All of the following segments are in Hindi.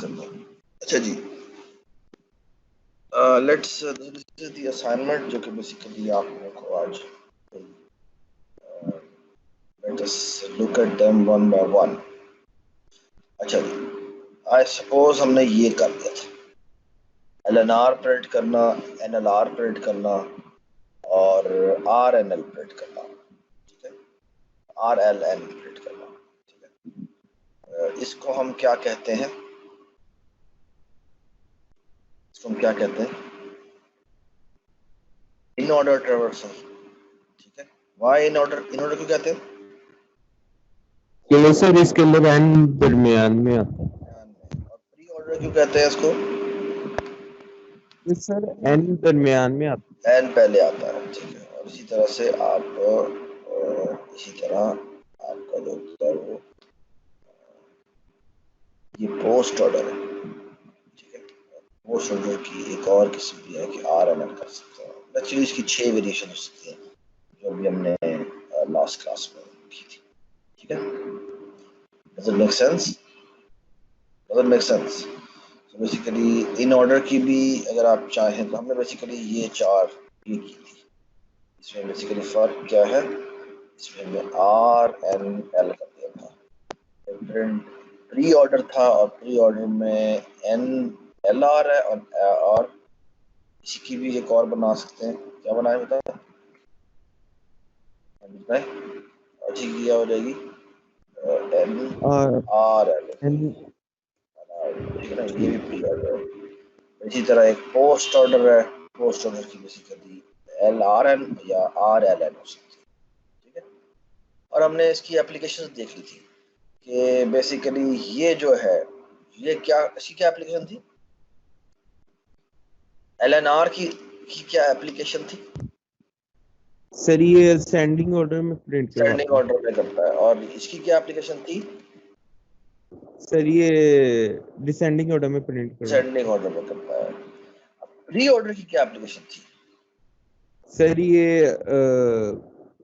करना है। अच्छा जी, let's this is the assignment जो कि बेसिकली आप लोगों को आज let us look at them one by one. अच्छा जी, आई सपोज हमने ये कर दिया था, LNR प्रिंट करना, NLR प्रिंट करना और RNL प्रिंट करना, ठीक है, RLN प्रिंट करना, ठीक है। इसको हम क्या कहते हैं, इसको हम क्या कहते हैं, इन ऑर्डर ट्रेवर्सल, ठीक है। वाई इन ऑर्डर क्यों कहते हैं? क्योंकि सर इसके अंदर n दरमियान में आता है। और प्री ऑर्डर क्यों कहते हैं इसको? सर n दरमियान में आता एन पहले आता है, ठीक है। और इसी तरह से आप इसी तरह आपका जो होता है वो ये पोस्ट ऑर्डर है, ठीक है। पोस्ट ऑर्डर की एक और किस्म भी है कि RNL कर सकते हैं। एक्चुअली इसकी 6 वेरिएशन हो सकती है जो अभी हमने लास्ट क्लास में की थी, ठीक है। Does it make sense? Does it make sense? So basically in order की भी अगर आप चाहें तो हमने बेसिकली ये 4 ये की थी। इसमें बेसिकली फर्क क्या है, इसमें हमने RNL कर दिया था। प्री ऑर्डर था और प्री ऑर्डर में NLR है और इसी की भी एक और बना सकते हैं। क्या बनाए बताए? अच्छी की क्या हो जाएगी? NRL, ठीक है ना, ये भी प्री ऑर्डर है। इसी तरह एक पोस्ट ऑर्डर है, पोस्ट ऑर्डर की बेसिकली LRN या RLN हो सकती है, ठीक है। और हमने इसकी एप्लीकेशंस देख ली थी कि बेसिकली ये जो है ये क्या, इसकी क्या एप्लीकेशन थी? LNR की क्या एप्लीकेशन थी? सर ये असेंडिंग ऑर्डर में प्रिंट सेंडिंग करवाता है। ऑर्डर में करता है। और इसकी क्या एप्लीकेशन थी? सर ये डिसेंडिंग ऑर्डर में प्रिंट करवाता सेंडिंग ऑर्डर में करता है। प्री ऑर्डर की क्या एप्लीकेशन थी? है। सर ये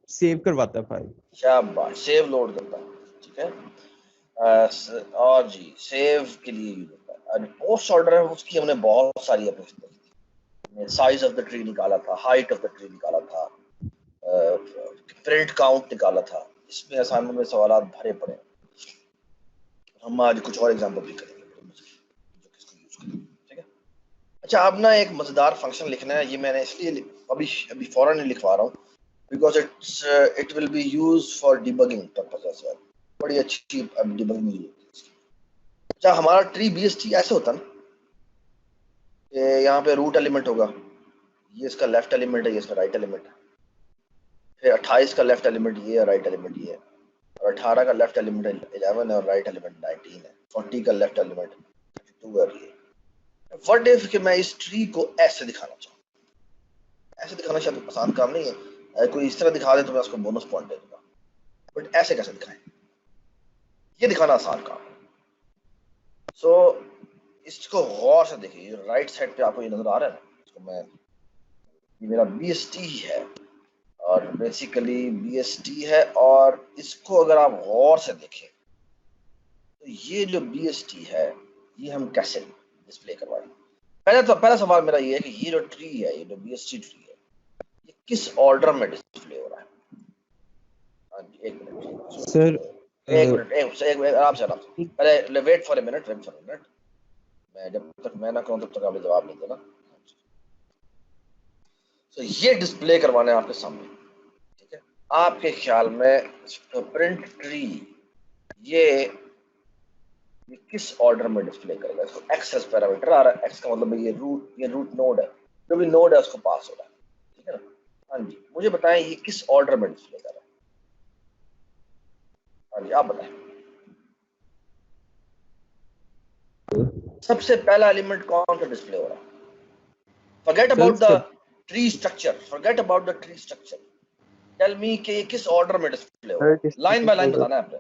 सेव करवाता है फाइल। शाबाश, सेव लोड करता है, ठीक है। और जी सेव के लिए यूज होता है। और पोस्ट ऑर्डर है उसकी हमने बहुत सारी एप्लीकेशन देखी थी। साइज ऑफ द ट्री निकाला था, हाइट ऑफ द ट्री निकाला था, प्रिंट काउंट निकाला था। इसमें असाइनमेंट में सवाल भरे पड़े। हम आज कुछ और एग्जांपल भी करेंगे जो किसको यूज करेंगे, ठीक है। अच्छा, अब ना एक मजेदार फंक्शन लिखना है। ये मैंने इसलिए अभी फौरन नहीं लिखवा रहा हूँ because it will be use for debugging purpose as well. बड़ी अच्छी डिबगिंग यूज होती है इसकी। अच्छा, हमारा ट्री BST ऐसे होता ना कि यहाँ पे रूट एलिमेंट होगा, ये इसका लेफ्ट एलिमेंट है, ये इसका राइट एलिमेंट है। फिर 28 का लेफ्ट एलिमेंट ये है, राइट एलिमेंट ये है। और 18 का लेफ्ट एलिमेंट 11 है और राइट एलिमेंट 19 है। 40 का लेफ्ट एलिमेंट 32 है और ये। व्हाट इफ कि मैं इस ट्री को ऐसे दिखाना चाहूँ? ऐसे दिखाना शायद आसान काम नहीं है। कोई इस तरह दिखा दे तो मैं उसको बोनस पॉइंट दे दूंगा, बट ऐसे कैसे दिखाएं, ये दिखाना आसान काम है। सो इसको गौर से देखिए, राइट साइड पे आपको ये नजर आ रहा है ना, इसको मैं, ये मेरा BST ही है और बेसिकली BST है। और इसको अगर आप गौर से देखें तो ये जो BST है ये हम कैसे डिस्प्ले करवाएं? पहला सवाल मेरा ये है कि ये जो ट्री है, ये जो BST ट्री है, ये किस ऑर्डर में डिस्प्ले हो रहा है? हाँ जी, एक मिनट सर एक मिनट आराम से पहले वेट फॉर ए मिनट। मैं जब तक मैं ना कहूँ तब तक आप जवाब नहीं देना। तो ये डिस्प्ले करवाना है आपके सामने, ठीक है। आपके ख्याल में प्रिंट ट्री ये किस ऑर्डर में डिस्प्ले करेगा? इसको एक्सेस पैरामीटर आ रहा है, एक्स का मतलब ये रूट नोड है, जो भी नोड है उसको पास हो रहा है, ठीक है ना। हाँ जी, मुझे बताएं ये किस ऑर्डर में डिस्प्ले कर रहा है? हाँ जी, आप बताएं। सबसे पहला एलिमेंट कौन सा डिस्प्ले हो रहा है? Forget about the tree structure, tell me कि ये किस ऑर्डर में डिस्प्ले हो रहा है? लाइन बाय लाइन बताना है आपने,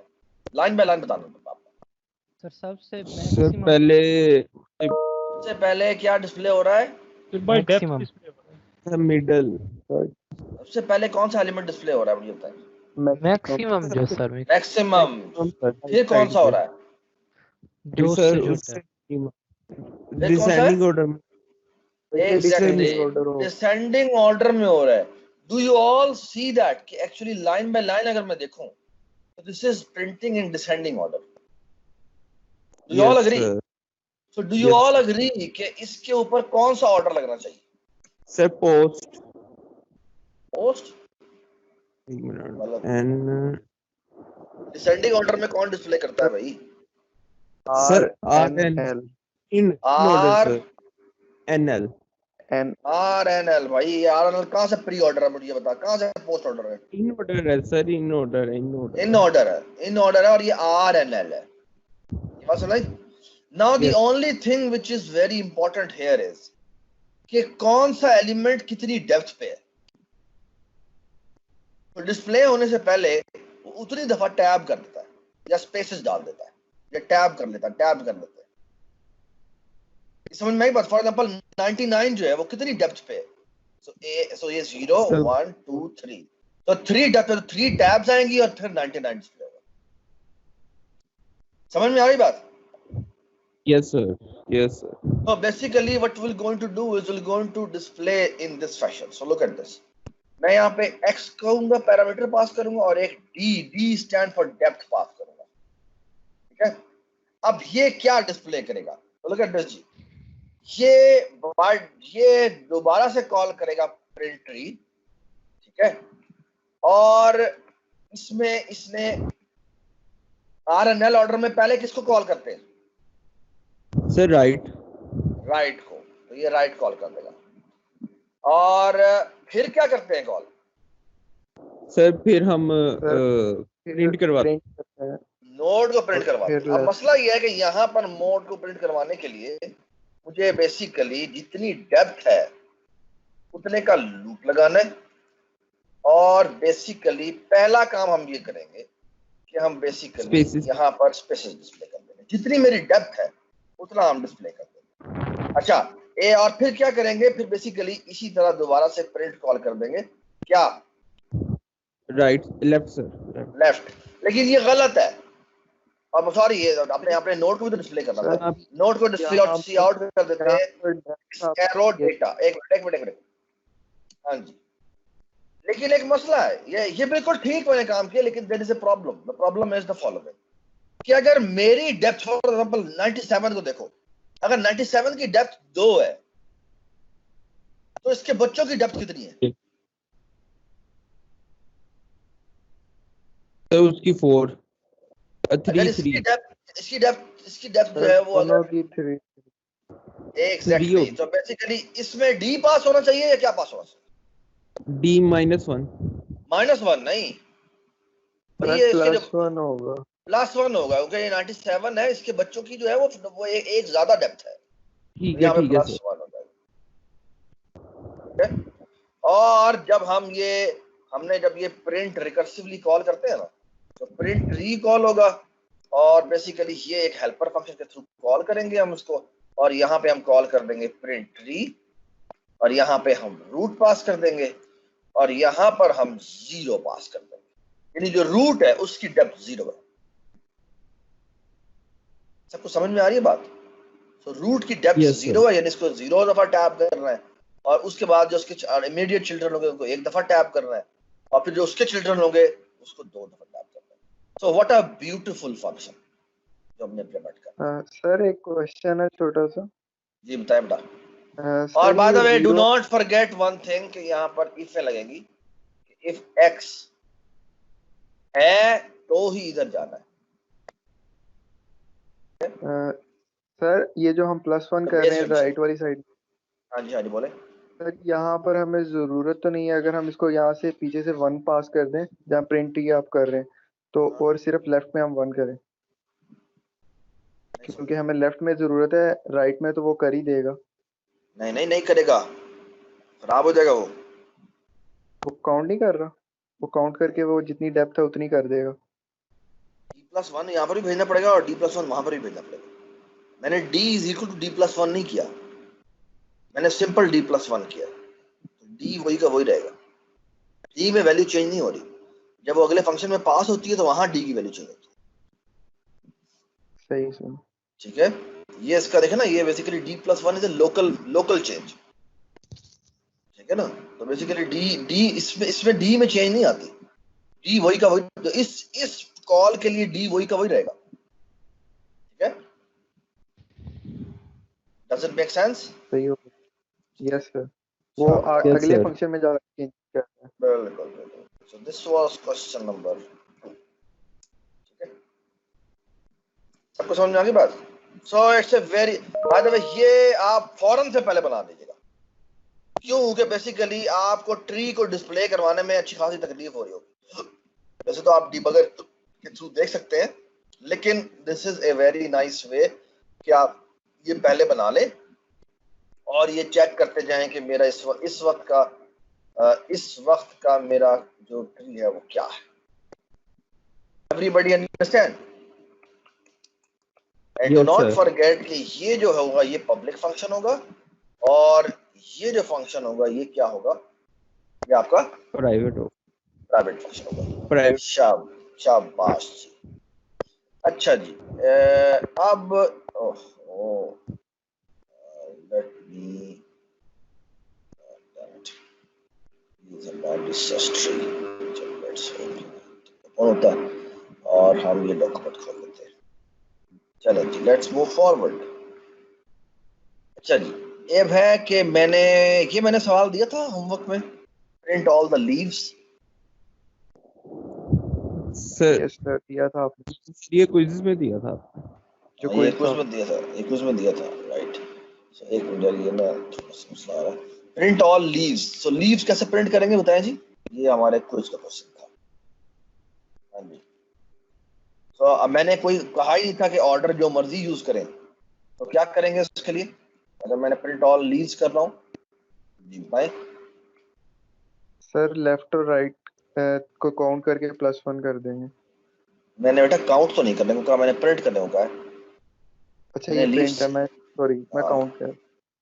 लाइन बाय लाइन बताना है आपको। सर सबसे पहले क्या डिस्प्ले हो रहा है? Maximum middle. सबसे पहले कौन सा एलिमेंट डिस्प्ले हो रहा है मुझे बताएं? मैक्सिमम जो सर मैक्सिमम। फिर कौन सा हो रहा है? जो उससे छोटा है। डिसेंडिंग ऑर्डर में एग्जैक्टली order हो। डिसेंडिंग ऑर्डर में हो रहा है. Do you all see that कि एक्चुअली लाइन बाय लाइन अगर मैं देखूं तो this is printing in descending order. Do you all Yes, agree? sir. So do you Yes, all sir. Agree कि इसके ऊपर कौन सा ऑर्डर लगना चाहिए? Sir, post. पोस्ट. एक मिनट. मतलब And डिसेंडिंग ऑर्डर में कौन डिस्प्ले करता है भाई? sir, RNL in order, R sir. NL. and R N L. भाई ये आर एन एल कहाँ से प्री ऑर्डर है मुझे ये बता, कहाँ से पोस्ट ऑर्डर है? In order है sir, in order, in order. In order है, इन ऑर्डर है और ये आर एन एल है. ये बात सुनाई? Now the Yes. Only thing which is very important here is कि कौन सा एलिमेंट कितनी डेप्थ पे है. तो डिस्प्ले होने से पहले वो उतनी दफा टैब कर देता है या स्पेसेस डाल देता है या टैब कर लेता है, टैब कर लेता है. समझ में आई बात? फॉर एग्जांपल 99 जो है वो कितनी डेप्थ पे है? सो ये 0 Sir. 1 2 3, तो 3 डेप्थ, तो 3 टैब्स आएंगी और फिर 99 डिस्प्ले होगा. समझ में आ रही बात? Yes, sir. Yes, sir. So basically what we're going to do is we're going to display in this fashion. So look at this. मैं यहाँ पे x कहूंगा, पैरामीटर पास करूंगा और एक d स्टैंड फॉर डेप्थ पास करूंगा. ठीक है? अब ये क्या डिस्प्ले करेगा? तो लुक एट दिस जी. ये दोबारा से कॉल करेगा प्रिंट ट्री. ठीक है? और इसमें इसने RNL ऑर्डर में पहले किसको कॉल करते हैं? Sir, right. राइट को. तो ये राइट कॉल कर देगा. और फिर क्या करते हैं कॉल? Sir, फिर हम प्रिंट करवाते हैं. print करते हैं। नोड को प्रिंट करवाते हैं. फिर अब मसला ये है कि यहाँ पर मोड को प्रिंट करवाने के लिए मुझे बेसिकली जितनी डेप्थ है उतने का लूप लगाना है. और बेसिकली पहला काम हम ये करेंगे कि हम बेसिकली Spaces. यहाँ पर स्पेसेस डिस्प्ले कर देंगे. जितनी मेरी डेप्थ है उतना हम डिस्प्ले कर देंगे. अच्छा ए और फिर क्या करेंगे? फिर बेसिकली इसी तरह दोबारा से प्रिंट कॉल कर देंगे. क्या? Right, left, sir. Left. Left. लेकिन ये गलत है. और सॉरी ये अपने अपने नोड को भी तो डिस्प्ले करना था. आप- नोड को डिस्प्ले यहाँ आउट सी आउट कर देते हैं. Arrow data. एक मिनट. हाँ जी. लेकिन एक मसला है, ये बिल्कुल ठीक मैंने काम किया, लेकिन there is a problem. The problem is the following कि अगर मेरी डेप्थ फॉर एग्जांपल 97 को देखो, अगर 97 की डेप्थ 2 है तो इसके बच्चों की डेप्थ कितनी है? तो उसकी 4 अगर 3 इसकी 3 डेप्थ जो है वो दोनों अगर की 3 एग्जैक्टली, होगी. तो बेसिकली इसमें डी पास होना चाहिए या क्या पास होना चाहिए? D -1. -1 नहीं, ये इसके जो +1 होगा। +1 होगा क्योंकि ये 97 है. इसके बच्चों की जो है वो एक ज्यादा डेप्थ है. ठीक है, यहाँ पे ठीक है +1 सर. हो जाएगा. ठीक है? और जब हमने जब ये प्रिंट रिकर्सिवली कॉल करते हैं ना, तो प्रिंट रीकॉल होगा और बेसिकली ये एक हेल्पर फंक्शन के थ्रू कॉल करेंगे हम उसको. और यहाँ पे हम कॉल कर देंगे प्रिंट री और यहाँ पे हम रूट पास कर देंगे और यहाँ पर हम 0 पास कर देंगे. यानी जो रूट है उसकी डेप्थ 0 है. सबको समझ में आ रही है बात? तो रूट की डेप्थ Yes, sir. 0 है, यानी इसको 0 दफा टैप करना है और उसके बाद जो उसके इमीडिएट चिल्ड्रन होंगे उनको 1 दफा टैप करना है और फिर जो उसके चिल्ड्रन होंगे उसको 2 दफा टैप करना है. So what a beautiful function जो हमने इम्प्लीमेंट किया. सर एक क्वेश्चन है छोटा सा। जी बताएं बेटा. सर और बाय द ये way do zero- not forget one thing कि यहाँ पर इफ लगेगी. इफ x है तो ही इधर जाना है. सर ये जो हम +1 कर रहे हैं राइट वाली साइड, हाँ जी बोले. सर यहाँ पर हमें जरूरत तो नहीं है अगर हम इसको यहाँ से पीछे से 1 पास कर दें जहाँ प्रिंट ही आप कर रहे हैं तो, और सिर्फ लेफ्ट में हम 1 करें, क्योंकि हमें लेफ्ट में जरूरत है, राइट में तो वो कर ही देगा। नहीं करेगा, खराब हो जाएगा. वो काउंट नहीं कर रहा, वो काउंट करके वो जितनी डेप्थ है उतनी कर देगा। D+1 यहाँ पर भी भेजना पड़ेगा और D+1 वहां पर भी भेजना पड़ेगा. मैंने D = D+1 नहीं किया, मैंने सिंपल D+1 किया. तो D वही का वही रहेगा. D में वैल्यू चेंज नहीं हो रही. जब वो अगले फंक्शन में पास होती है तो वहां D की वैल्यू चेंज होती है. सही सर। ठीक है. ये इसका देखे ना, ये basically d+1 is a local change, ठीक है ना। तो बेसिकली डी इसमें डी में चेंज नहीं आती, डी वही का वही, तो इस कॉल के लिए डी वही का वही रहेगा, ठीक है। Does it make sense? सही हो। यस सर, वो Yes, अगले sir. फंक्शन में जा चेंज करते हैं। बिल्कुल। So this was question number 2, ठीक है। सबको समझ में आ गई बात? So it's a very, by the way ये आप फौरन से पहले बना लीजिएगा, क्योंकि बेसिकली आपको ट्री को डिस्प्ले करवाने में अच्छी खासी तकलीफ हो रही होगी। वैसे तो आप डिबगर के थ्रू देख सकते हैं, लेकिन this is a very nice way कि आप ये पहले बना लें और ये चेक करते जाएं कि मेरा इस वक्त का मेरा जो ट्री है वो क्या है। Everybody understand? And do Yes, not sir. Forget कि ये जो होगा ये पब्लिक फंक्शन होगा, और ये जो फंक्शन होगा ये क्या होगा, ये आपका प्राइवेट हो, प्राइवेट फंक्शन होगा। प्राइवेट। शाबाश जी। अच्छा जी, अब लेट मी होता है और हम ये डॉक्यूमेंट खोल लेते हैं। चलो जी, लेट्स मूव फॉरवर्ड। अच्छा जी, अब है कि मैंने सवाल दिया था होमवर्क में, print all the leaves. Sir yes sir, दिया था आपने ये क्विज़ में दिया था। जो ये कोई क्विज में दिया था, राइट। सो एक मिनट, ये ना थोड़ा सा मसला आ रहा है। प्रिंट ऑल लीव्स, सो लीव्स कैसे प्रिंट करेंगे बताएं जी, ये हमारे क्विज का क्वेश्चन था। हाँ जी, तो अब मैंने कोई कहा ही नहीं था कि ऑर्डर जो मर्जी यूज करें, तो क्या करेंगे उसके लिए, अगर मैंने प्रिंट ऑल लीव्स कर रहा हूँ जी बताएं। सर लेफ्ट और राइट को काउंट करके +1 कर देंगे। मैंने बेटा काउंट तो नहीं करने को कहा, मैंने प्रिंट करने को कहा है। अच्छा मैंने ये लीव्स, प्रिंट है, मैं सॉरी मैं हाँ काउंट कर।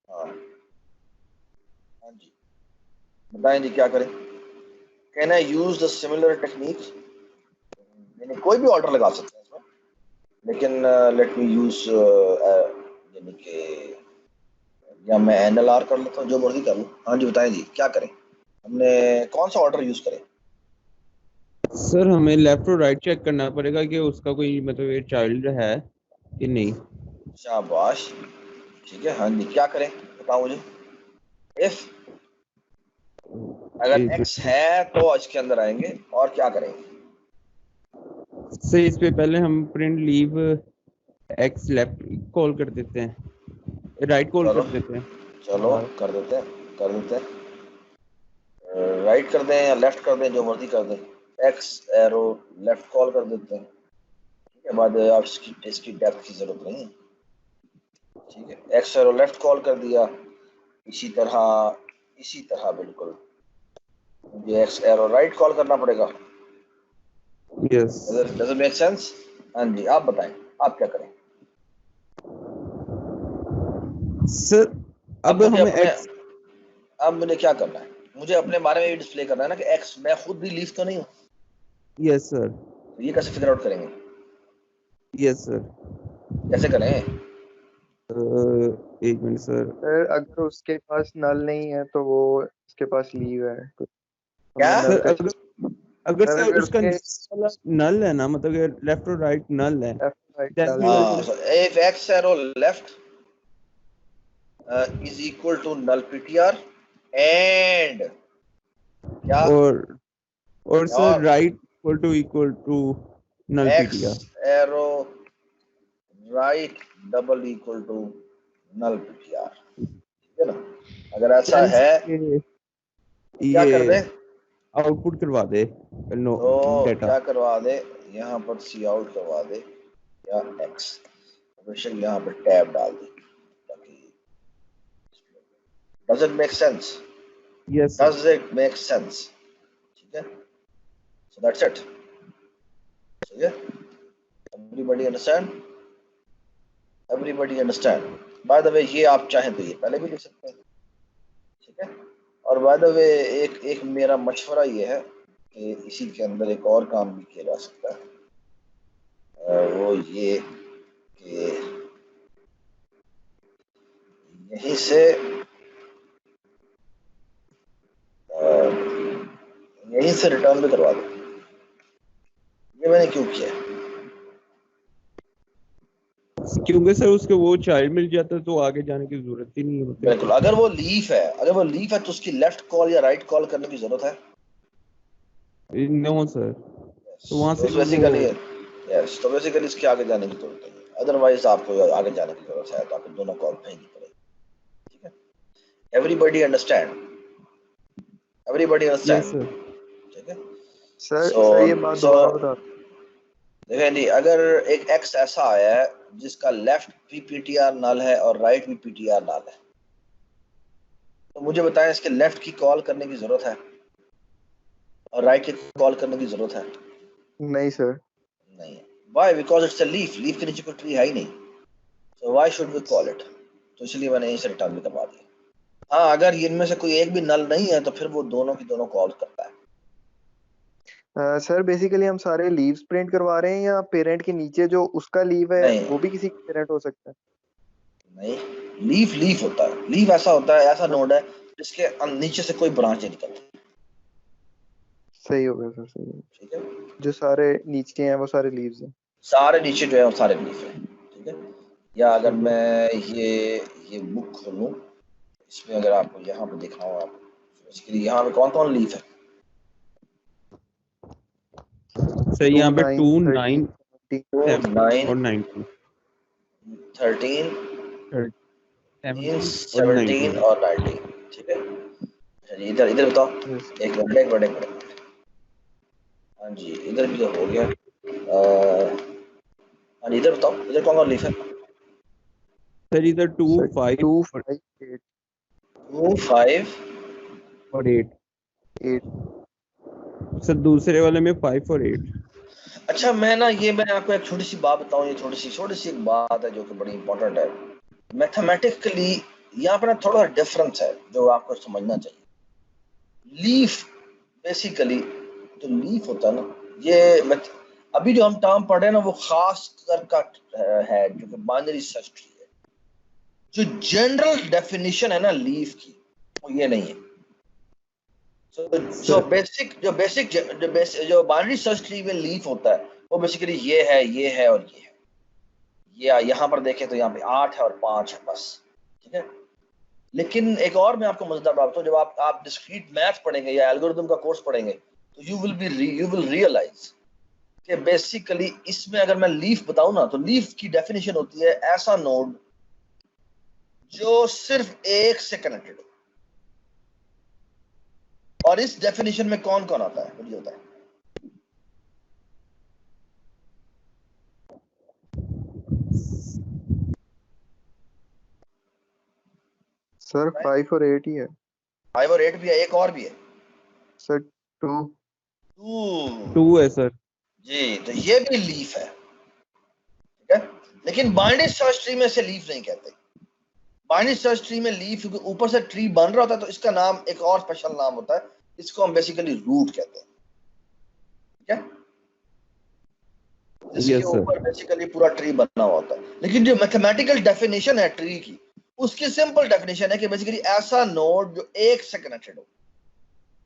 हाँ हाँ जी, बताएं जी क्या करें। Can I use the similar technique, यानी कोई भी ऑर्डर लगा सकते हैं इसमें, लेकिन लेट मी यूज यानी कि, या मैं NLR कर लेता हूँ, जो मर्जी कर लूँ। हाँ जी बताएं जी क्या करें, हमने कौन सा ऑर्डर यूज करें। सर हमें लेफ्ट और राइट चेक करना पड़ेगा कि उसका कोई मतलब ये चाइल्ड है कि नहीं। शाबाश, ठीक है। हाँ जी क्या करें बताओ मुझे। इफ अगर एक x है तो इसके अंदर आएंगे, और क्या करेंगे। सर इस पे पहले हम print leave x left call कर देते हैं, राइट कॉल चलो कर देते हैं। चलो कर देते हैं, राइट कर दें या लेफ्ट कर दें, जो मर्जी कर दें। एक्स एरो लेफ्ट कॉल कर देते हैं, ठीक है। बाद आप इसकी डेप्थ की जरूरत नहीं है, ठीक है। एक्स एरो लेफ्ट कॉल कर दिया, इसी तरह बिल्कुल मुझे एक्स एरो राइट कॉल करना पड़ेगा। Yes does it make sense? हाँ जी, आप बताएं आप क्या करें। सर अब मुझे हमें अपने एक्स, अब मुझे क्या करना है, मुझे अपने बारे में ये डिस्प्ले करना है ना कि एक्स, मैं खुद भी लीव तो नहीं हूँ, यस सर, तो ये कैसे फिगर आउट करेंगे, यस सर। कैसे करें। एक मिनट सर। सर अगर उसके पास नल नहीं है तो वो इसके पास लीव है, क्या? हमने नल सर का अगर अगर सर सर अगर उसका उसके नल है ना, मतलब लेफ्ट और राइट नल है, left right then null we है। will- so if x arrow left is equal to null ptr and क्या, और सर और right equal to null x PTR. arrow right double equal to null ptr, ठीक है ना। अगर ऐसा then है तो क्या कर ये दे, आउटपुट करवा दे नो तो डेटा। क्या करवा दे, यहाँ पर सी आउट करवा दे या x, बेशक यहाँ पर टैब डाल दे ताकि, does it make sense? Yes Does it make sense? ठीक है, so that's it. ठीक है, everybody understand? Everybody understand? By the way, ये आप चाहें तो ये पहले भी लिख सकते हैं, ठीक है। और by the way, एक मेरा मशवरा ये है कि इसी के अंदर एक और काम भी किया जा सकता है, वो ये कि यहीं से रिटर्न भी करवा दो। ये मैंने क्यों किया? क्योंकि सर उसके वो चाइल्ड मिल जाता है तो आगे जाने की जरूरत ही नहीं होती। बिल्कुल, अगर वो लीफ है तो उसकी लेफ्ट कॉल या राइट कॉल करने की जरूरत है? नो सर, तो वहां से बेसिकली यस, तो बेसिकली इसके आगे जाने की जरूरत नहीं है। अदरवाइज आपको आगे जाने की जरूरत है तो आपको दोनों कॉल भेजनी पड़ेगी। ठीक है, everybody understand? Everybody yes understand? Sir. ठीक है। सर ये बात दोबारा बता। देखें जी, अगर एक एक्स ऐसा आया है जिसका लेफ्ट भी पीटीआर नल है और राइट भी पीटीआर नल है, तो मुझे बताएं इसके लेफ्ट की कॉल करने की जरूरत है और राइट की कॉल करने की जरूरत है? नहीं सर। नहीं है। Why? Because it's a leaf. Leaf के नीचे कोई ट्री है ही नहीं, so why should we call it? तो इसलिए मैंने इसे रिटर्न भी करवा दिया। हाँ, अगर इनमें से कोई एक भी नल नहीं है तो फिर वो दोनों की दोनों कॉल करता है। सर बेसिकली हम सारे लीव्स प्रिंट करवा रहे हैं या पेरेंट के नीचे जो उसका लीव है नहीं वो भी किसी पेरेंट हो सकता है? नहीं, लीफ लीफ होता है। लीफ ऐसा होता है, ऐसा नोड है जिसके नीचे से कोई ब्रांच नहीं निकलती। सही हो गया सर, सही हो गया। ठीक है, जो सारे नीचे हैं वो सारे लीव्स हैं। सारे नीचे जो है वो सारे लीफ है। ठीक है, या अगर ठीक है। मैं ये बुक खोलूं, इसमें अगर आपको यहाँ पे दिखाऊं, आप बेसिकली यहाँ पे कौन कौन लीफ है? सर यहाँ पे 2, 2, 9, 13, 9 और 19, 13 और 17 19। और 19। ठीक है, अच्छा जी, इधर इधर बताओ। yes। एक मिनट। हाँ जी, इधर भी तो हो गया। हाँ जी, इधर बताओ, इधर कौन कौन लीफ है? सर इधर 2, सर 5 2, और 5, 8, 2 5 और 8। 8। सर दूसरे वाले में 5 और 8। अच्छा, मैं आपको एक छोटी सी बात बताऊं। ये छोटी सी एक बात है जो कि बड़ी इंपॉर्टेंट है। मैथमेटिकली यहाँ पर ना थोड़ा डिफरेंस है जो आपको समझना चाहिए। लीफ बेसिकली, जो लीफ होता है ना, ये अभी जो हम टर्म पढ़ रहे हैं ना, वो खास कर का है जो कि बाइनरी सर्च ट्री है। जो जनरल डेफिनेशन है ना लीफ की, वो ये नहीं है। जो बाइनरी सर्च ट्री में लीफ होता है वो बेसिकली ये है और ये है। ये यहाँ पर देखें तो यहाँ पे 8 है और 5 है बस। ठीक है, लेकिन एक और मैं आपको मजेदार बात बताऊं, जब आप डिस्क्रीट मैथ पढ़ेंगे या एल्गोरिथम का कोर्स पढ़ेंगे तो यू विल रियलाइज कि बेसिकली इसमें अगर मैं लीफ बताऊं ना, तो लीफ की डेफिनेशन होती है ऐसा नोड जो सिर्फ एक से कनेक्टेड हो। और इस डेफिनेशन में कौन कौन आता है मुझे होता है? सर 5 और 8 ही है 5 और 8 भी है, एक और भी है सर। 2। 2 है सर। जी, तो ये भी लीफ है। ठीक है, लेकिन बाइनरी सर्च ट्री में से लीफ नहीं कहते। बाइनरी सर्च ट्री में लीफ ऊपर से ट्री बन रहा होता है तो इसका नाम एक और स्पेशल नाम होता है, इसको हम बेसिकली रूट कहते हैं। ठीक है, जिसके यस सर। ऊपर बेसिकली पूरा ट्री बना हुआ होता है। लेकिन जो मैथमेटिकल डेफिनेशन है ट्री की, उसकी सिंपल डेफिनेशन है कि बेसिकली ऐसा नोड जो एक से कनेक्टेड हो,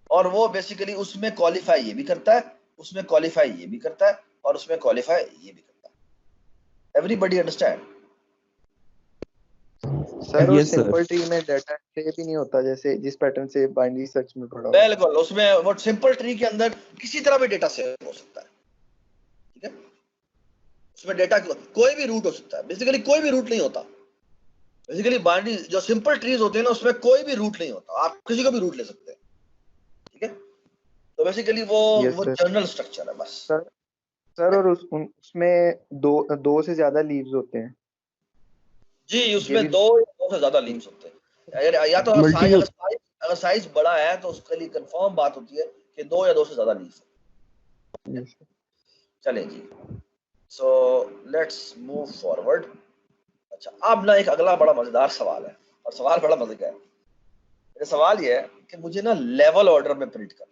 और वो बेसिकली उसमें क्वालिफाई ये भी करता है, उसमें क्वालिफाई ये भी करता है, और उसमें क्वालिफाई ये भी करता है। Everybody understand? सर वो यस सर। सिंपल ट्री में डाटा टाइप ही नहीं होता जैसे जिस पैटर्न से बाइनरी सर्च में पढ़ा हुआ। बिल्कुल, उसमें वो सिंपल ट्री के अंदर किसी तरह भी डेटा सेव हो सकता है। ठीक है, उसमें डेटा कोई भी रूट हो सकता है, बेसिकली कोई भी रूट नहीं होता। बेसिकली बाइनरी जो सिंपल ट्रीज होते हैं ना, उसमें कोई भी रूट नहीं होता, आप किसी को भी रूट ले सकते हैं। ठीक है, तो बेसिकली वो Yes, sir। जनरल स्ट्रक्चर है बस। सर और उसमें दो से ज्यादा लीव्स होते हैं। जी, ये उसमें भी। दो से ज्यादा लीव्स होते हैं। अगर या तो अगर मल्टी साइज अगर साइज बड़ा है तो उसके लिए कंफर्म बात होती है कि 2 या 2 से ज्यादा लीव्स है। Yes, sir। चलें जी, सो लेट्स मूव फॉरवर्ड। अच्छा, अब ना एक अगला बड़ा मजेदार सवाल है, और सवाल बड़ा मजे का है। मेरा सवाल ये है कि मुझे ना लेवल ऑर्डर में प्रिंट कर।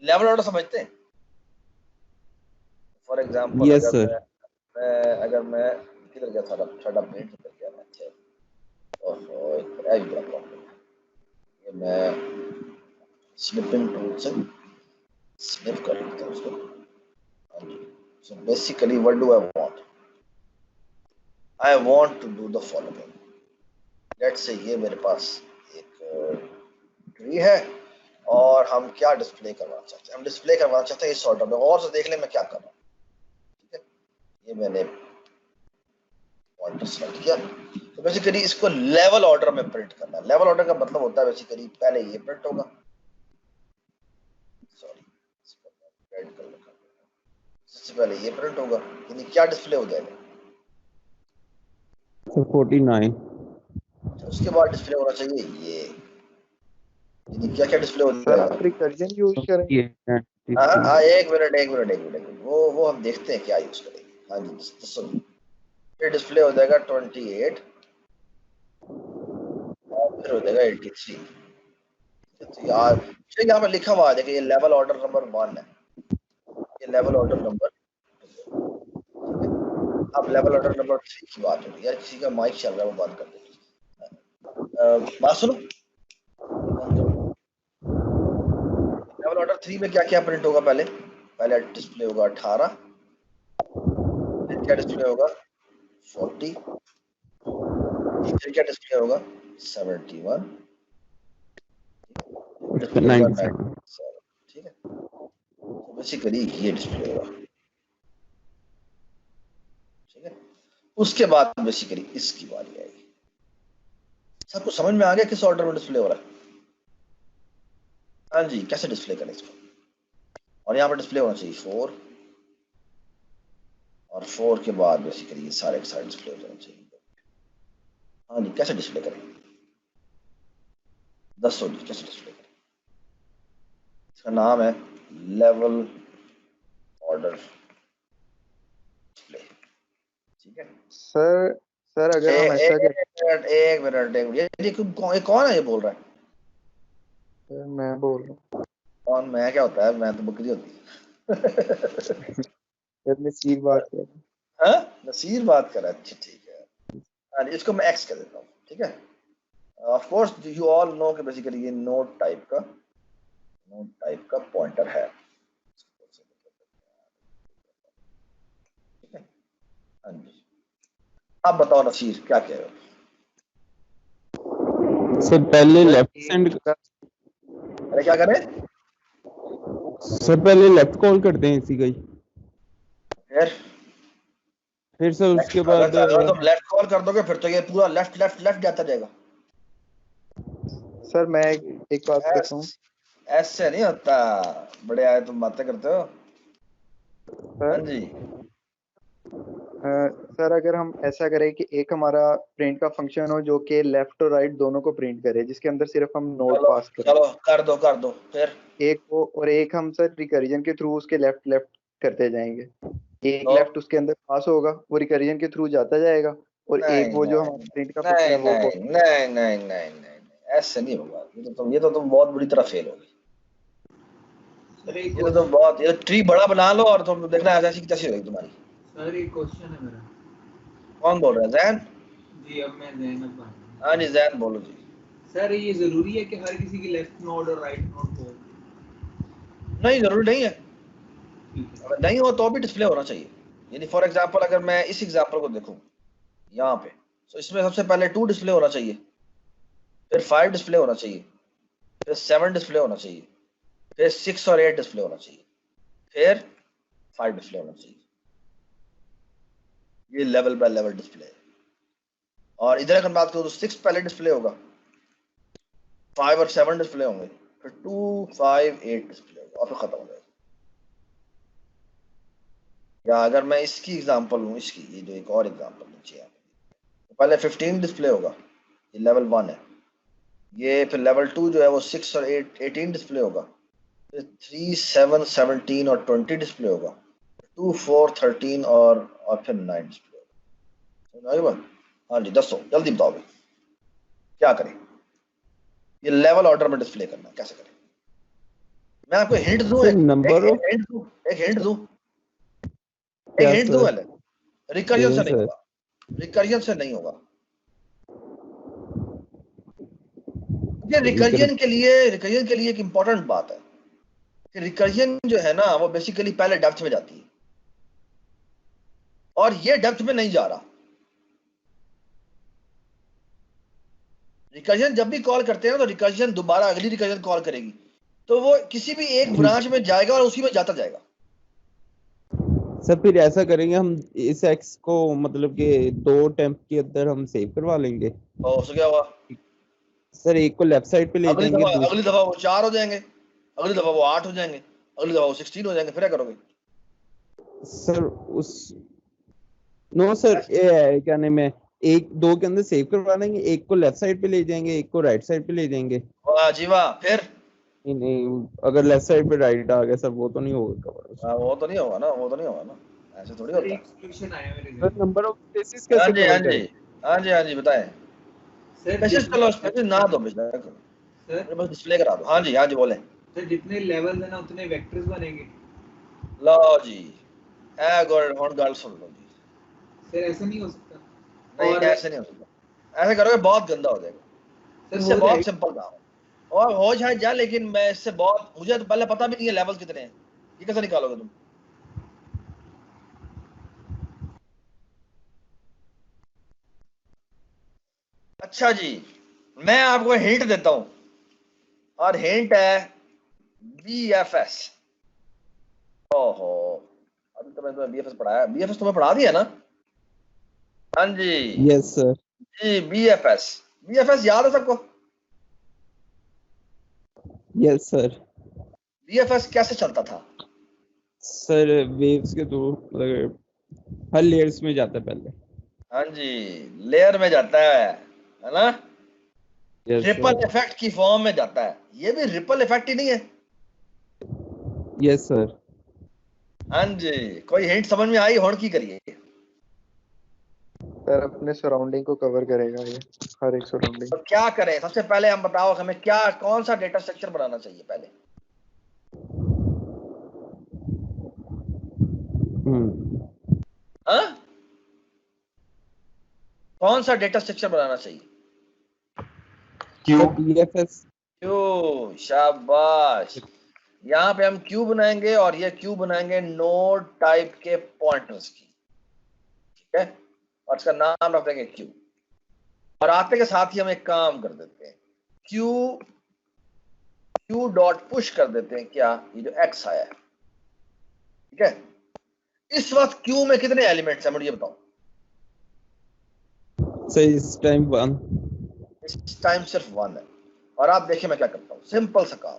लेवल ऑर्डर समझते हैं? For example yes sir. अगर मैं किधर गया था, सारा प्रिंट किधर गया मैं? ओहो, एक क्या ही बड़ा प्रॉब्लम है। ये मैं स्निपिंग टूल से स्निप कर लेता हूँ उसको। So basically what do I want? I want to do the following. Let's say ये मेरे पास एक ट्री है और हम क्या डिस्प्ले करवाना चाहते हैं, हम डिस्प्ले करवाना चाहते हैं इस ऑर्डर में। और से देख लें मैं क्या कर रहा हूँ, ठीक है। ये मैंने पॉइंटर सेलेक्ट किया, तो बेसिकली इसको लेवल ऑर्डर में प्रिंट करना है। लेवल ऑर्डर का मतलब होता है बेसिकली पहले ये प्रिंट होगा, सॉरी इसको रेड कलर कर देता हूं। सबसे पहले ये प्रिंट होगा, यानी क्या डिस्प्ले हो जाएगा, सर 49 उसके बाद डिस्प्ले होना चाहिए ये, यानी क्या क्या डिस्प्ले हो सर जाएगा। आप रिकर्जन यूज करेंगे? ये हाँ एक मिनट वो हम देखते हैं क्या यूज करेंगे। हाँ जी सुन, फिर डिस्प्ले हो जाएगा 28 और फिर हो जाएगा 83। तो यार फिर यहाँ पे लिखा हुआ है कि ये लेवल ऑर्डर नंबर 1 है, ये लेवल ऑर्डर नंबर, अब लेवल ऑर्डर नंबर 3 की बात हो रही है। किसी का माइक चल रहा है, वो बात कर दीजिए। बात सुनो, लेवल ऑर्डर 3 में क्या क्या प्रिंट होगा, पहले डिस्प्ले होगा 18, फिर क्या डिस्प्ले होगा 40, फिर क्या डिस्प्ले होगा 71, डिस्प्ले होगा 97, ठीक है। तो बेसिकली ये डिस्प्ले होगा, ठीक है। उसके बाद बेसिकली इसकी बारी आएगी। सबको समझ में आ गया किस ऑर्डर में डिस्प्ले हो रहा है? हाँ जी, कैसे डिस्प्ले करें इसको। और यहाँ पर डिस्प्ले होना चाहिए 4, और 4 के बाद बेसिकली ये सारे के सारे डिस्प्ले हो जाना चाहिए। हाँ जी, कैसे डिस्प्ले करें, 10 जी कैसे डिस्प्ले करें। इसका नाम है लेवल ऑर्डर डिस्प्ले, ठीक है। सर अगर हम ऐसा करें, एक मिनट ये कौन है ये बोल रहा है? सर मैं बोल रहा हूँ। कौन? मैं क्या होता है, मैं तो बकरी होती है। सर नसीर बात कर रहा हूँ। हाँ नसीर बात कर रहा है, अच्छा ठीक है। हाँ इसको मैं एक्स कर देता हूँ, ठीक है। Of course you all know कि बेसिकली ये नोट टाइप का पॉइंटर है, ठीक है। हाँ जी, आप बताओ नसीर क्या कह रहे हो? सर पहले लेफ्ट सेंड, अरे क्या करें? सर पहले लेफ्ट कॉल करते हैं इसी का ही, फिर सर उसके बाद अगर तुम लेफ्ट कॉल कर दोगे फिर तो ये पूरा लेफ्ट लेफ्ट लेफ्ट जाता जाएगा। सर मैं एक बात कहता हूँ, ऐसे नहीं होता, बड़े आए तुम बातें करते हो। हाँ सर जी सर अगर हम ऐसा करें कि एक हमारा प्रिंट का फंक्शन हो जो कि लेफ्ट और राइट दोनों को प्रिंट करे, जिसके अंदर सिर्फ हम नोट चलो पास करें, चलो कर दो फिर एक वो और एक हम सर रिकर्जन के थ्रू उसके लेफ्ट लेफ्ट करते जाएंगे। एक तो लेफ्ट उसके अंदर पास होगा, वो रिकर्जन के थ्रू जाता जाएगा, और एक नहीं वो जो नहीं हमारा प्रिंट का फंक्शन नहीं है वो नहीं नहीं नहीं नहीं नहीं ऐसे नहीं होगा। ये तो तुम बहुत बुरी तरह फेल हो गई। ये तो तुम बहुत, ये ट्री बड़ा बना लो और तुम देखना ऐसी की तैसी होगी तुम्हारी। सर एक क्वेश्चन है मेरा। कौन बोल रहा है? जैन? जी अब मैं जैनब बात कर रहा हाँ जी जैन बोलो जी। हूं। सर ये जरूरी है कि हर किसी की लेफ्ट नोड और राइट नोड हो? नहीं जरूरी नहीं है, ठीक है। अगर नहीं हो तो भी डिस्प्ले होना चाहिए। यानी फॉर एग्जांपल अगर मैं इस एग्जांपल को देखूं यहाँ पे, तो इसमें सबसे पहले 2 डिस्प्ले होना चाहिए, फिर 5 डिस्प्ले होना चाहिए, फिर 7 डिस्प्ले होना चाहिए, फिर 6 और 8 डिस्प्ले होना चाहिए, फिर 5 डिस्प्ले होना चाहिए। ये लेवल बाय लेवल डिस्प्ले है। और इधर अगर बात करूं तो 6 पहले डिस्प्ले होगा, 5 और 7 डिस्प्ले होंगे, फिर 2 5 8 डिस्प्ले होगा और फिर खत्म हो जाएगा। या अगर मैं इसकी एग्जांपल लूं, इसकी ये जो एक और एग्जांपल नीचे है, तो पहले 15 डिस्प्ले होगा, ये लेवल 1 है। ये फिर लेवल 2 जो है वो 6 और 8 18 डिस्प्ले होगा, फिर 3 7 17 और 20 डिस्प्ले होगा, 2 4 13 और फिर 9 डिस्प्ले होगा। समझ आई बात? हाँ जी दसो जल्दी बताओ भाई क्या करें। ये लेवल ऑर्डर में डिस्प्ले करना कैसे करें? मैं आपको हिंट दूं, एक हिंट दूं पहले। रिकर्जन से नहीं होगा, रिकर्जन से नहीं होगा। ये रिकर्जन के लिए एक इंपॉर्टेंट बात है कि रिकर्जन जो है ना वो बेसिकली पहले डेप्थ में जाती है और ये डेप्थ में नहीं जा रहा। रिकर्जन जब भी कॉल करते हैं ना तो रिकर्जन दोबारा अगली रिकर्जन कॉल करेगी तो वो किसी भी एक ब्रांच में जाएगा और उसी में जाता जाएगा। सर फिर ऐसा करेंगे हम इस एक्स को मतलब कि 2 टेम्प के अंदर हम सेव करवा लेंगे। और उससे क्या हुआ? सर एक को लेफ्ट साइड पे ले जाएंगे, अगली दफा वो 4 हो जाएंगे, अगली दफा वो 8 हो जाएंगे, अगली दफा वो 16 हो जाएंगे, फिर क्या करोगे? सर उस नो सर ये है क्या नाम है, 1 2 के अंदर सेव करवा लेंगे, एक को लेफ्ट साइड पे ले जाएंगे, एक को राइट साइड पे ले जाएंगे। वाह जी वाह। फिर नहीं अगर लेफ्ट साइड पे राइट आ गया सर वो तो नहीं होगा कवर। वो तो नहीं होगा ना, ऐसे थोड़ी होता है। एक सॉल्यूशन आया मेरे सर दिमाग नंबर ऑफ स्पेसिस कैसे कवर करें? हाँ जी बताएं। सर स्पेसिस चलो स्पेसिस ना दो बेशक, सर बस डिस्प्ले करा दो। हाँ जी बोले। सर जितने लेवल्स है ना उतने वेक्टर्स बनेंगे। लो जी गल सुन लो जी। सर ऐसा नहीं हो सकता। नहीं और ऐसे नहीं हो सकता, ऐसे करोगे बहुत गंदा हो जाएगा। सर इससे हो बहुत जाएगा। सिंपल काम है और हो जाए जा, लेकिन मैं इससे बहुत, मुझे तो पहले पता भी नहीं है लेवल कितने हैं, ये कैसे निकालोगे तुम? अच्छा जी, मैं आपको हिंट देता हूं और हिंट है BFS। ओहो, अभी तो मैंने BFS पढ़ाया। BFS तुम्हें पढ़ा दिया ना? हाँ जी यस सर जी। BFS याद है सबको? Yes sir. BFS कैसे चलता था? सर वेव्स के थ्रू मतलब हर लेयर्स में जाता है पहले। हाँ जी, लेयर में जाता है ना? Yes ripple sir. इफेक्ट की फॉर्म में जाता है। ये भी रिपल इफेक्ट ही नहीं है? Yes sir. हाँ जी, कोई हिंट समझ में आई? होड़ की करिए। सर अपने सराउंडिंग को कवर करेगा ये, हर एक सराउंडिंग। तो क्या करें? सबसे पहले हम बताओ हमें कौन सा डेटा स्ट्रक्चर बनाना चाहिए पहले? हाँ, कौन सा डेटा स्ट्रक्चर बनाना चाहिए? BFS। क्यू, शाबाश। यहाँ पे हम क्यू बनाएंगे और ये क्यू बनाएंगे नोड टाइप के पॉइंटर्स की, ठीक है? और इसका नाम रख देंगे क्यू। और आते के साथ ही हम एक काम कर देते हैं, क्यू डॉट पुश कर देते हैं। क्या ये जो एक्स आया है, ठीक है? इस वक्त क्यू में कितने एलिमेंट्स हैं मुझे ये बताओ? सर इस टाइम 1। इस टाइम सिर्फ 1 है। और आप देखिए मैं क्या करता हूं, सिंपल सा काम,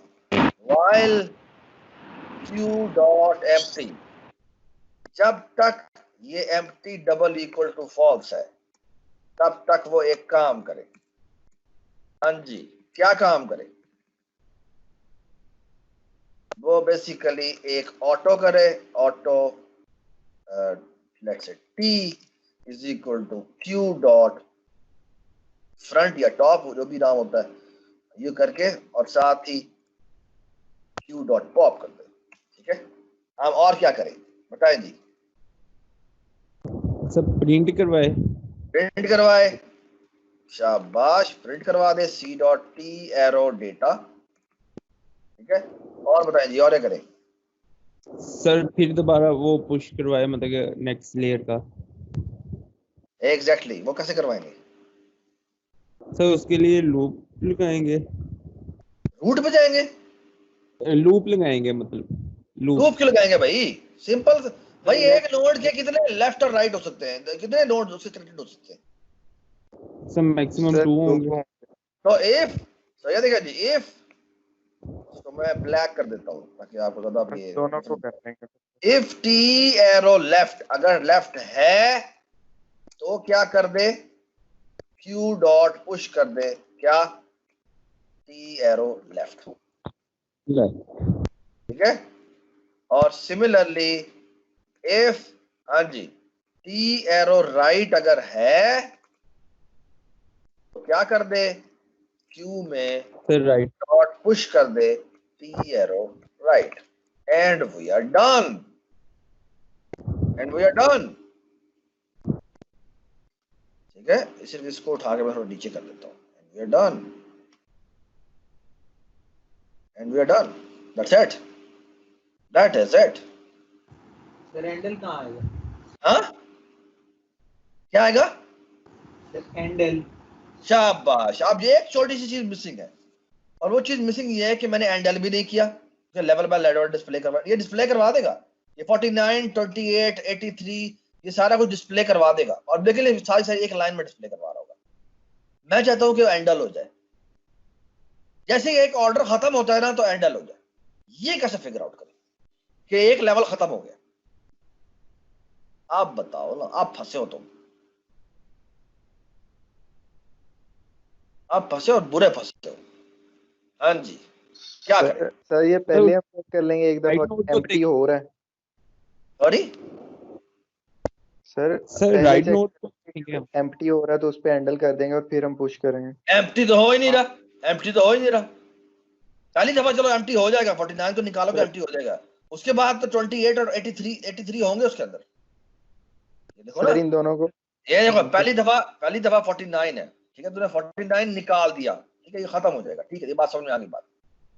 while q डॉट empty, जब तक ये empty double equal to false है तब तक वो एक काम करे। हाँ जी, क्या काम करे? वो बेसिकली एक ऑटो करे। Auto let's say t is equal to q dot front या टॉप, जो भी नाम होता है, ये करके और साथ ही q डॉट पॉप कर दे, ठीक है? हम और क्या करें बताएं जी? सब प्रिंट करवाए। शाबाश, प्रिंट करवा दे। c dot t arrow data, ठीक है? और बताएं जी, और क्या करें? सर फिर दोबारा वो पुश करवाए मतलब नेक्स्ट लेयर का। एग्जैक्टली, वो कैसे करवाएंगे? सर उसके लिए लूप लगाएंगे। रूट पे जाएंगे? लूप लगाएंगे मतलब लूप क्यों लगाएंगे भाई? सिंपल भाई, एक नोड के कितने लेफ्ट और राइट हो सकते हैं? कितने नोड उससे कनेक्टेड हो सकते हैं? सर मैक्सिमम 2 होंगे। तो इफ, तो ये देखिए जी, इफ, तो मैं ब्लैक कर देता हूं ताकि आपको ज्यादा ये दोनों को कर देंगे। इफ t एरो लेफ्ट, अगर लेफ्ट है तो क्या कर दे? q डॉट पुश कर दे। क्या? t एरो लेफ्ट, ठीक है? और सिमिलरली इफ, हाँ जी, t एरो राइट अगर है तो क्या कर दे? q में सर राइट डॉट पुश कर दे t arrow right, and we are done. ठीक है? सिर्फ इसको उठा के मैं थोड़ा नीचे कर देता हूँ। We are done. and we are done. That's it. That is it. Sir endl कहाँ आएगा? हाँ, क्या आएगा? सर एंडल शाबाश, आप ये एक छोटी सी चीज मिसिंग है, और वो चीज मिसिंग ये है कि मैंने एंडल भी नहीं किया, लेवल बाय लेवल डिस्प्ले करवा, ये डिस्प्ले करवा देगा, ये 49, 28, 83 ये सारा कुछ डिस्प्ले करवा देगा, और देखिए सारी सारी एक लाइन में डिस्प्ले करवा रहा होगा। मैं चाहता हूं कि एंडल हो जाए, जैसे ही एक ऑर्डर खत्म होता है ना तो एंडल हो जाए। ये कैसे फिगर आउट करें कि एक लेवल खत्म हो गया? आप बताओ ना, आप फंसे हो तुम, आप फंसे और बुरे फंसे हो। हाँ जी, क्या करें? सर ये पहले हम चेक कर लेंगे एक राइट दफा नोट तो एम्प्टी हो रहा है। सॉरी सर सर पहले राइट चेक नोट तो ठीक है। एम्प्टी हो रहा है तो उस पे हैंडल कर देंगे और फिर हम पुश करेंगे। एम्प्टी तो हो ही नहीं रहा, एम्प्टी तो हो ही नहीं रहा। पहली दफा चलो एम्प्टी हो जाएगा, 49 तो निकालो कि एम्प्टी हो जाएगा, उसके बाद तो 28 और 83 होंगे उसके अंदर। ये देखो सर ना, इन दोनों को ये देखो पहली दफा 49 है, ठीक है, तूने 49 निकाल दिया, ठीक है, ये खत्म हो जाएगा, ठीक है, ये बात समझ में आ गई बात।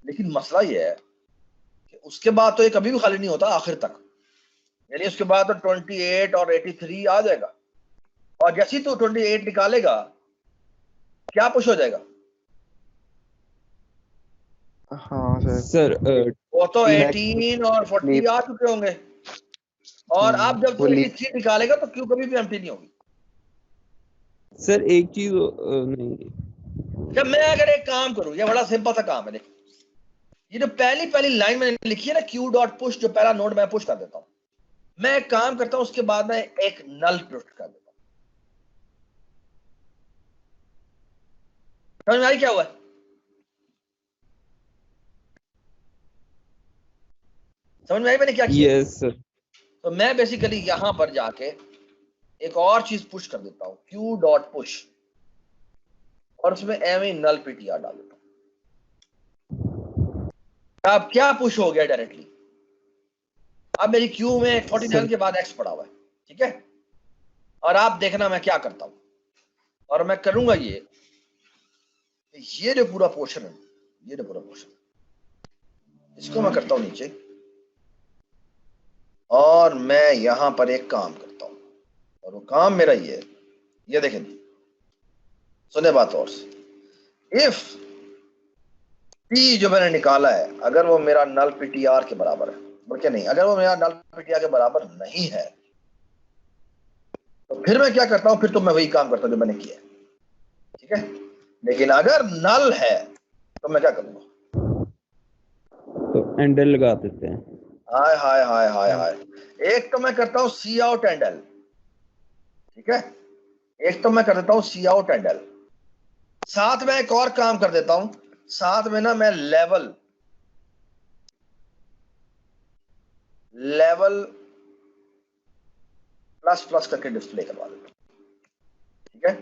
लेकिन मसला ये है कि उसके बाद तो ये कभी भी खाली नहीं होता आखिर तक, यानी उसके बाद तो 28 और 83 आ जाएगा, और जैसे ही तू 28 निकालेगा क्या पुश हो जाएगा? हाँ सर सर वो तो Next 18 और 40 आ चुके होंगे, और आप जब वो 83 निकालेगा तो क्यों कभी भी एम्प्टी नहीं होगी। सर एक चीज नहीं, जब मैं अगर एक काम करूं, ये बड़ा सिंपल सा काम है, देखो ये जो पहली लाइन मैंने लिखी है ना, क्यू डॉट पुश, जो पहला नोड मैं पुश कर देता हूं, मैं एक काम करता हूं, उसके बाद मैं एक नल पुश कर देता हूं। समझ में आई क्या हुआ? समझ में आई मैंने क्या किया? Yes sir. तो मैं बेसिकली यहां पर जाके एक और चीज पुश कर देता हूं, क्यू डॉट पुश, और उसमें एम ई नल पीटीआर डाल देता हूं। अब क्या पुश हो गया डायरेक्टली? अब मेरी क्यू में 49 के बाद एक्स पड़ा हुआ है, ठीक है, और आप देखना मैं क्या करता हूं, और मैं करूंगा ये जो पूरा पोर्शन है, ये जो पूरा पोर्शन, इसको मैं करता हूं नीचे, और मैं यहां पर एक काम करता हूं, और वो काम मेरा ये है, ये देखें, सुने बात और से, इफ पी जो मैंने निकाला है अगर वो मेरा नल पीटीआर के बराबर है, बल्कि नहीं, अगर वो मेरा नल पीटीआर के बराबर नहीं है, तो फिर मैं क्या करता हूं, फिर तो मैं वही काम करता हूं जो मैंने किया, ठीक है। लेकिन अगर नल है तो मैं क्या करूंगा? तो एंडल लगा देते हैं। हाय हाय हाय हाय हाय, एक तो मैं करता हूं सी आउट एंडल, ठीक है, एक तो मैं कर देता हूं सी आउट एंडल, साथ में एक और काम कर देता हूं, साथ में ना मैं लेवल प्लस प्लस करके डिस्प्ले करवा देता हूं, ठीक है।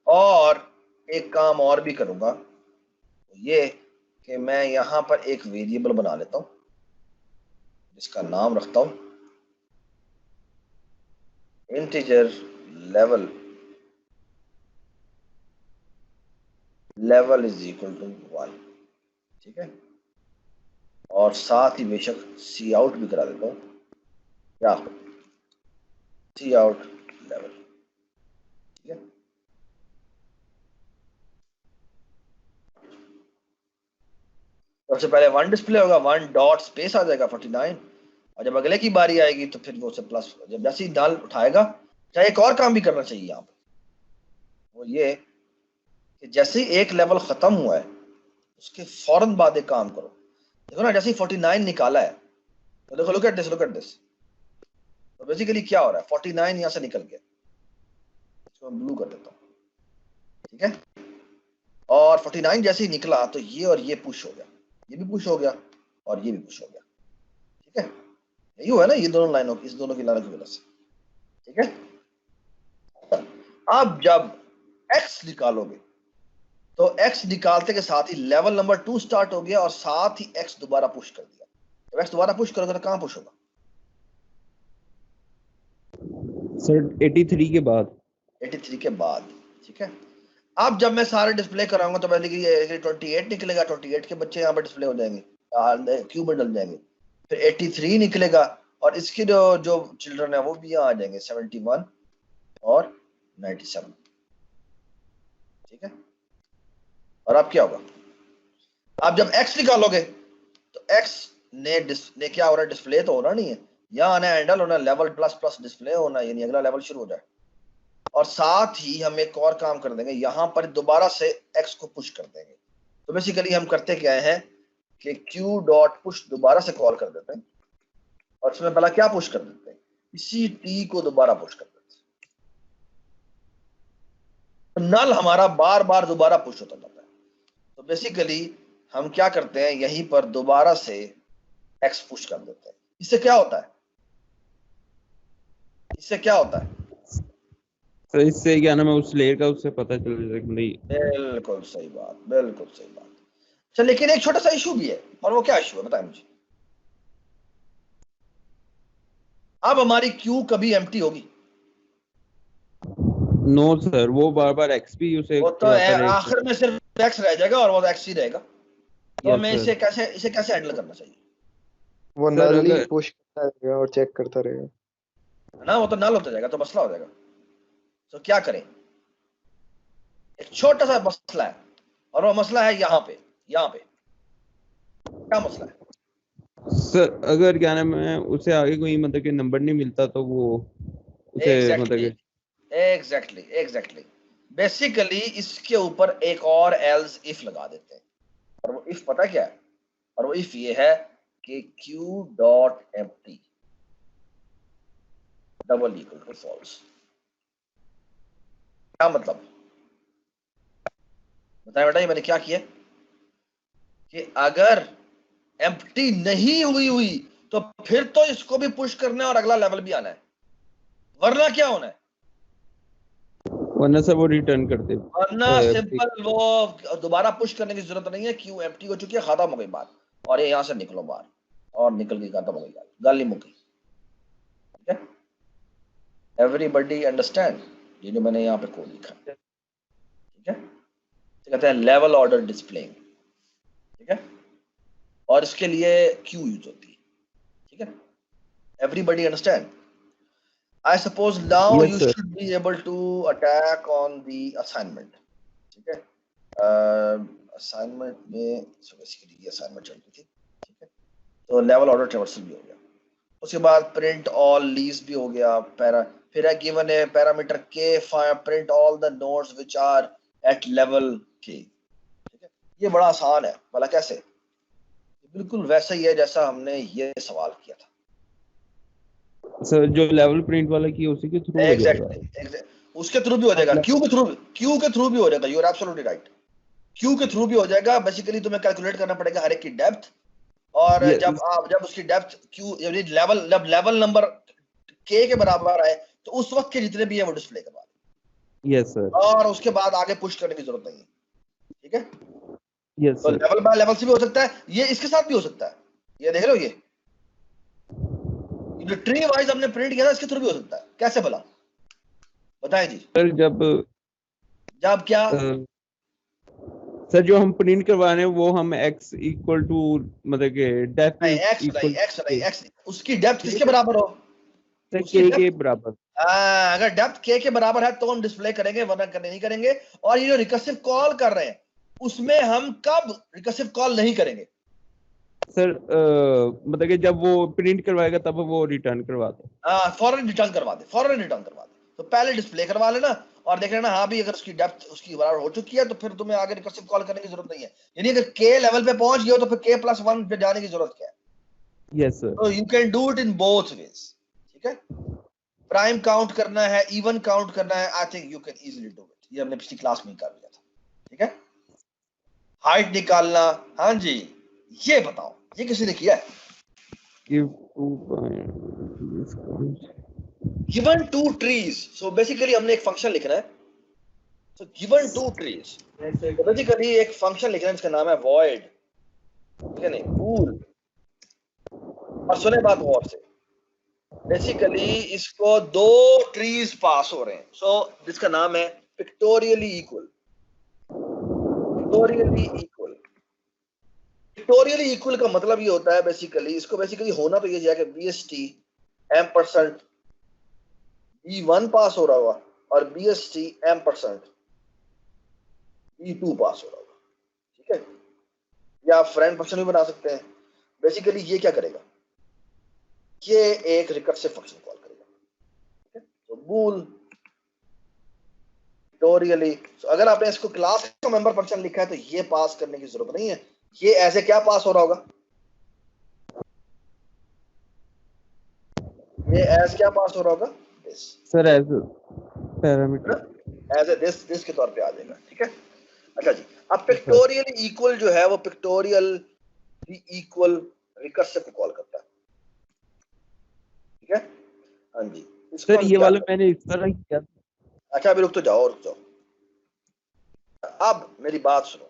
और एक काम और भी करूंगा, ये कि मैं यहां पर एक वेरिएबल बना लेता हूं, जिसका नाम रखता हूं integer level is equal to 1, ठीक है, और साथ ही बेशक सी आउट भी करा देता हूं, क्या सी आउट लेवल, ठीक है। सबसे पहले 1 डिस्प्ले होगा, 1 डॉट स्पेस आ जाएगा 49, और जब अगले की बारी आएगी तो फिर वो से प्लस, जब जैसे ही नल उठाएगा, चाहे एक और काम भी करना चाहिए यहाँ पे, वो ये कि जैसे ही एक लेवल खत्म हुआ है उसके फौरन बाद एक काम करो, देखो ना, जैसे ही 49 निकाला है तो देखो, लुक एट दिस, तो बेसिकली क्या हो रहा है, 49 यहां से निकल गया, इसको मैं ब्लू कर देता हूँ, ठीक है, और 49 जैसे ही निकला तो ये और ये पुश हो गया, ये भी पुश हो गया, और ये भी पुश हो गया, ठीक है, यही हुआ है ना, ये दोनों लाइनों, इस दोनों की लाइनों की वजह से, ठीक है। अब जब x निकालोगे तो x निकालते के साथ ही लेवल नंबर 2 स्टार्ट हो गया, और साथ ही x दोबारा पुश कर दिया। जब x दोबारा पुश करोगे तो कहां पुश होगा? सर 83 के बाद। 83 के बाद, ठीक है। अब जब मैं सारे डिस्प्ले कराऊंगा तो पहले कि 28 निकलेगा, 28 के बच्चे यहाँ पर डिस्प्ले हो जाएंगे, क्यू में डल जाएंगे। फिर 83 निकलेगा और इसके जो चिल्ड्रन है वो भी यहाँ आ जाएंगे, 71 और 97। ठीक है। और अब क्या होगा, आप जब x निकालोगे तो x ने क्या हो रहा है, डिस्प्ले तो होना नहीं है, यहाँ आना हैंडल होना, लेवल प्लस प्लस डिस्प्ले होना, यानी अगला लेवल शुरू हो जाए। और साथ ही हम एक और काम कर देंगे, यहाँ पर दोबारा से x को पुश कर देंगे। तो बेसिकली हम करते क्या हैं कि q डॉट पुश दोबारा से कॉल कर देते हैं और इसमें पहला क्या पुश कर देते हैं, इसी t को दोबारा पुश कर देते हैं। तो नल हमारा बार बार दोबारा पुश होता जाता है। तो बेसिकली हम क्या करते हैं, यहीं पर दोबारा से x पुश कर देते हैं। इससे क्या होता है, इससे क्या होता है, तो इससे क्या नाम है उस लेयर का उससे पता चल जाएगा नहीं। बिल्कुल सही बात, बिल्कुल सही बात। अच्छा, लेकिन एक छोटा सा इशू भी है, और वो क्या इशू है बताएं मुझे। अब हमारी क्यू कभी एम्प्टी होगी? नो सर, वो बार बार एक्स भी उसे वो तो आखिर में सिर्फ एक्स रह जाएगा और वो एक्स ही रहेगा। तो हमें इसे कैसे हैंडल करना चाहिए? वो सर, नल ही अगर पुश करता रहेगा और चेक करता रहेगा है ना, वो तो नल होता जाएगा, तो मसला हो जाएगा। तो क्या करें, एक छोटा सा मसला है, और वो मसला है यहाँ पे क्या मसला है सर, अगर क्या नाम है उसे आगे कोई मतलब कि नंबर नहीं मिलता तो वो उसे मतलब एग्जैक्टली बेसिकली इसके ऊपर एक और एल्स इफ लगा देते हैं। और वो इफ पता क्या है, और वो इफ ये है कि q dot empty double equal to false. क्या मतलब, बताएं बेटा, ये मैंने क्या किया कि अगर एम्प्टी नहीं हुई तो फिर तो इसको भी पुश करना है और अगला लेवल भी आना है, वरना क्या होना है, वरना सब वो रिटर्न करते। वरना सिंपल वो दोबारा पुश करने की जरूरत नहीं है, क्यू एम्प्टी हो चुकी है, खत्म हो गई बात, और ये यहां से निकलो बाहर, और निकल गई, खत्म हो गई, गल ही मुक गई। ठीक है, एवरीबॉडी अंडरस्टैंड ये जो मैंने यहाँ पे कोड लिखा है? ठीक है, तो कहते हैं लेवल ऑर्डर डिस्प्ले। ठीक है, और इसके लिए क्यू यूज होती है। ठीक है, everybody understand? I suppose now Yes, you sir. should be able to attack on the assignment. ठीक है, असाइनमेंट में so basically ये असाइनमेंट चल रही थी। ठीक है, तो लेवल ऑर्डर ट्रावर्सल भी हो गया, उसके बाद प्रिंट ऑल लीव्स भी हो गया, फिर है गिवन है पैरामीटर के print all the nodes which are at level के। ठीक है, ये बड़ा आसान है, भला कैसे? बिल्कुल वैसा ही है जैसा हमने ये सवाल किया था। सर, जो लेवल प्रिंट वाला की उसी के थ्रू हो जाएगा। उसके थ्रू भी हो जाएगा, क्यू के थ्रू भी हो जाएगा। You are absolutely right, Q के थ्रू भी हो जाएगा। बेसिकली तुम्हें कैलकुलेट करना पड़ेगा हर एक की डेप्थ, और जब उसकी डेप्थ क्यू यानी लेवल नंबर के बराबर आए तो उस वक्त के जितने भी है वो डिस्प्ले करवा दें। Yes sir. और उसके बाद आगे पुश करने की जरूरत नहीं है। ठीक है, यस तो सर। लेवल बाय लेवल से भी हो सकता है, ये इसके साथ भी हो सकता है। ये देख रहे हो, ये जो ट्री वाइज हमने प्रिंट किया था इसके थ्रू भी हो सकता है। कैसे भला बताएं जी? सर, जब क्या सर जो हम प्रिंट करवा रहे हैं वो हम x इक्वल टू मतलब कि डेप्थ x उसकी डेप्थ किसके बराबर हो? k के बराबर। अगर डेप्थ k के बराबर है तो हम डिस्प्ले करेंगे, वरना नहीं करेंगे। और ये जो रिकर्सिव कॉल कर रहे हैं उसमें हम कब रिकर्सिव कॉल नहीं करेंगे? सर मतलब कि जब वो प्रिंट करवाएगा तब वो रिटर्न करवा दे। फौरन रिटर्न करवा दे। तो पहले डिस्प्ले करवा लेना और देख लेना, हाँ भी अगर उसकी डेप्थ उसकी बराबर हो चुकी है तो फिर तुम्हें आगे रिकर्सिव कॉल करने की जरूरत नहीं है। यानी अगर k लेवल पे पहुंच गए हो तो फिर k+1 पे जाने की जरूरत क्या है? Yes sir. तो you can do it in both ways. ठीक है, प्राइम काउंट करना है, इवन काउंट करना है, I think you can easily do it. ये हमने पिछली क्लास में कर लिया था। ठीक है, हाइट निकालना, हाँ जी, ये बताओ ये किसी ने किया है? गिवन 2 ट्रीज, सो बेसिकली हमने एक फंक्शन लिखना है। सो गिवन 2 ट्रीज, तो बेसिकली एक फंक्शन लिखना है जिसका नाम है void, ठीक है नहीं, पूल। और सुने बात गौर से, बेसिकली इसको 2 ट्रीज पास हो रहे हैं, सो जिसका नाम है pictorially equal. Pictorially equal. Pictorially equal का मतलब ये होता है बेसिकली, इसको बेसिकली होना तो ये जाएगा BST M% B1 पास हो रहा होगा और BST M% B2 पास हो रहा होगा, ठीक है। या आप फ्रेंड फंक्शन भी बना सकते हैं। बेसिकली ये क्या करेगा, ये एक रिकर्सिव फंक्शन कॉल करेगा, ठीक है। तो बूल पिक्टोरियली, अगर आपने इसको क्लास का मेंबर फंक्शन लिखा है तो ये पास करने की जरूरत नहीं है, ये ऐसे क्या पास हो रहा होगा, ये एज क्या पास हो रहा होगा, this sir as parameter, as a this के तौर पे आ जाएगा, ठीक है। अच्छा जी, अब पिक्टोरियल इक्वल जो है वो पिक्टोरियल इक्वल रिकर्सिव को कॉल करता है, ठीक है। हाँ जी, इसको सर हम ये क्या वाला करते हैं? मैंने इस तरह किया। अच्छा अभी रुक तो जाओ, रुक जाओ, अब मेरी बात सुनो।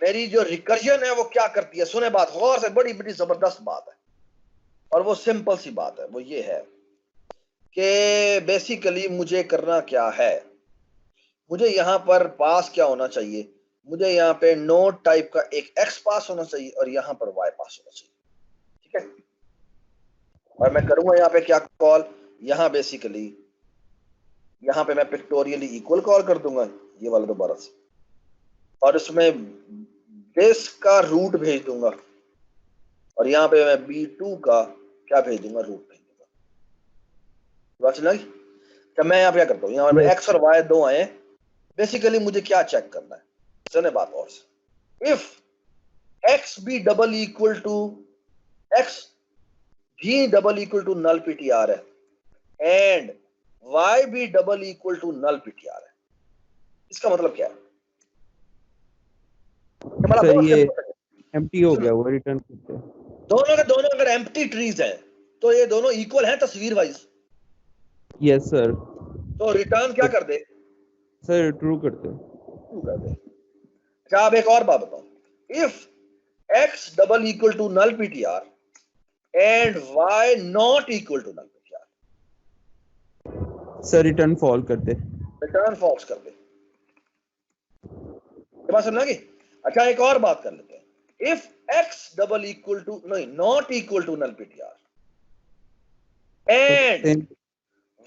मेरी जो रिकर्जन है वो क्या करती है, सुने बात गौर से, बड़ी बड़ी जबरदस्त बात है और वो सिंपल सी बात है। वो ये है कि बेसिकली मुझे करना क्या है, मुझे यहां पर पास क्या होना चाहिए, मुझे यहाँ पे नोड टाइप का एक x पास होना चाहिए और यहाँ पर y पास होना चाहिए, ठीक है। और मैं करूंगा यहाँ पे क्या कॉल, यहाँ बेसिकली यहाँ पे मैं पिक्टोरियली इक्वल कॉल कर दूंगा, ये वाला दोबारा से, और इसमें बेस का रूट भेज दूंगा और यहाँ पे मैं B2 का क्या भेज दूंगा, रूट भेज दूंगा। बात समझ आई? जब मैं यहाँ पे क्या करता हूँ, यहाँ पे x और y दो आए, बेसिकली मुझे क्या चेक करना है, सुने बात और से, if x be double equal to x भी double equal to null PTR है एंड y भी double equal to null PTR है, इसका मतलब क्या है? सर ये एम्प्टी हो गया, वो रिटर्न करते हैं। दोनों के दोनों अगर एम्प्टी ट्रीज हैं तो ये दोनों इक्वल हैं तस्वीर वाइज। Yes sir. तो रिटर्न क्या कर दे सर ट्रू करते हैं। ट्रू कर दे। अच्छा आप एक और बात बताओ, if x double equal to null PTR and y not equal to null PTR, sir return false कर दे। रिटर्न फॉल्स कर दे। ये बात समझना की? अच्छा एक और बात कर लेते हैं, if x double equal to नहीं not equal to null PTR and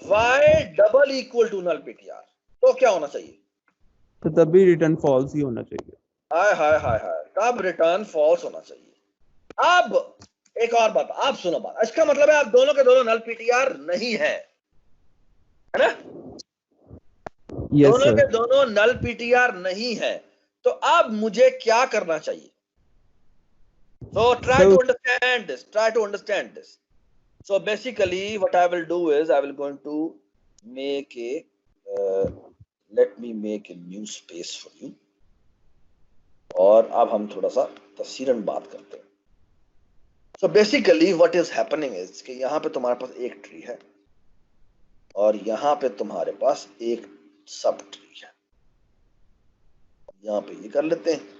y double equal to null PTR, तो क्या होना चाहिए? तो तब भी रिटर्न फॉल्स ही होना चाहिए। हाय हाय हाय हाय, तब रिटर्न फॉल्स होना चाहिए। अब एक और बात, आप सुनो बात, इसका मतलब है आप दोनों के दोनों नल PTR नहीं है ना? यस दोनों सर। के दोनों नल PTR नहीं है, तो अब मुझे क्या करना चाहिए? So try to understand this. Try to understand this. So basically, what I will do is I will going to make a let me make a new space for you. और अब हम थोड़ा सा तफसीरन बात करते हैं। So basically, what is happening is कि यहाँ पे तुम्हारे पास एक ट्री है और यहाँ पे तुम्हारे पास एक सब ट्री है। यहाँ पे ये कर लेते हैं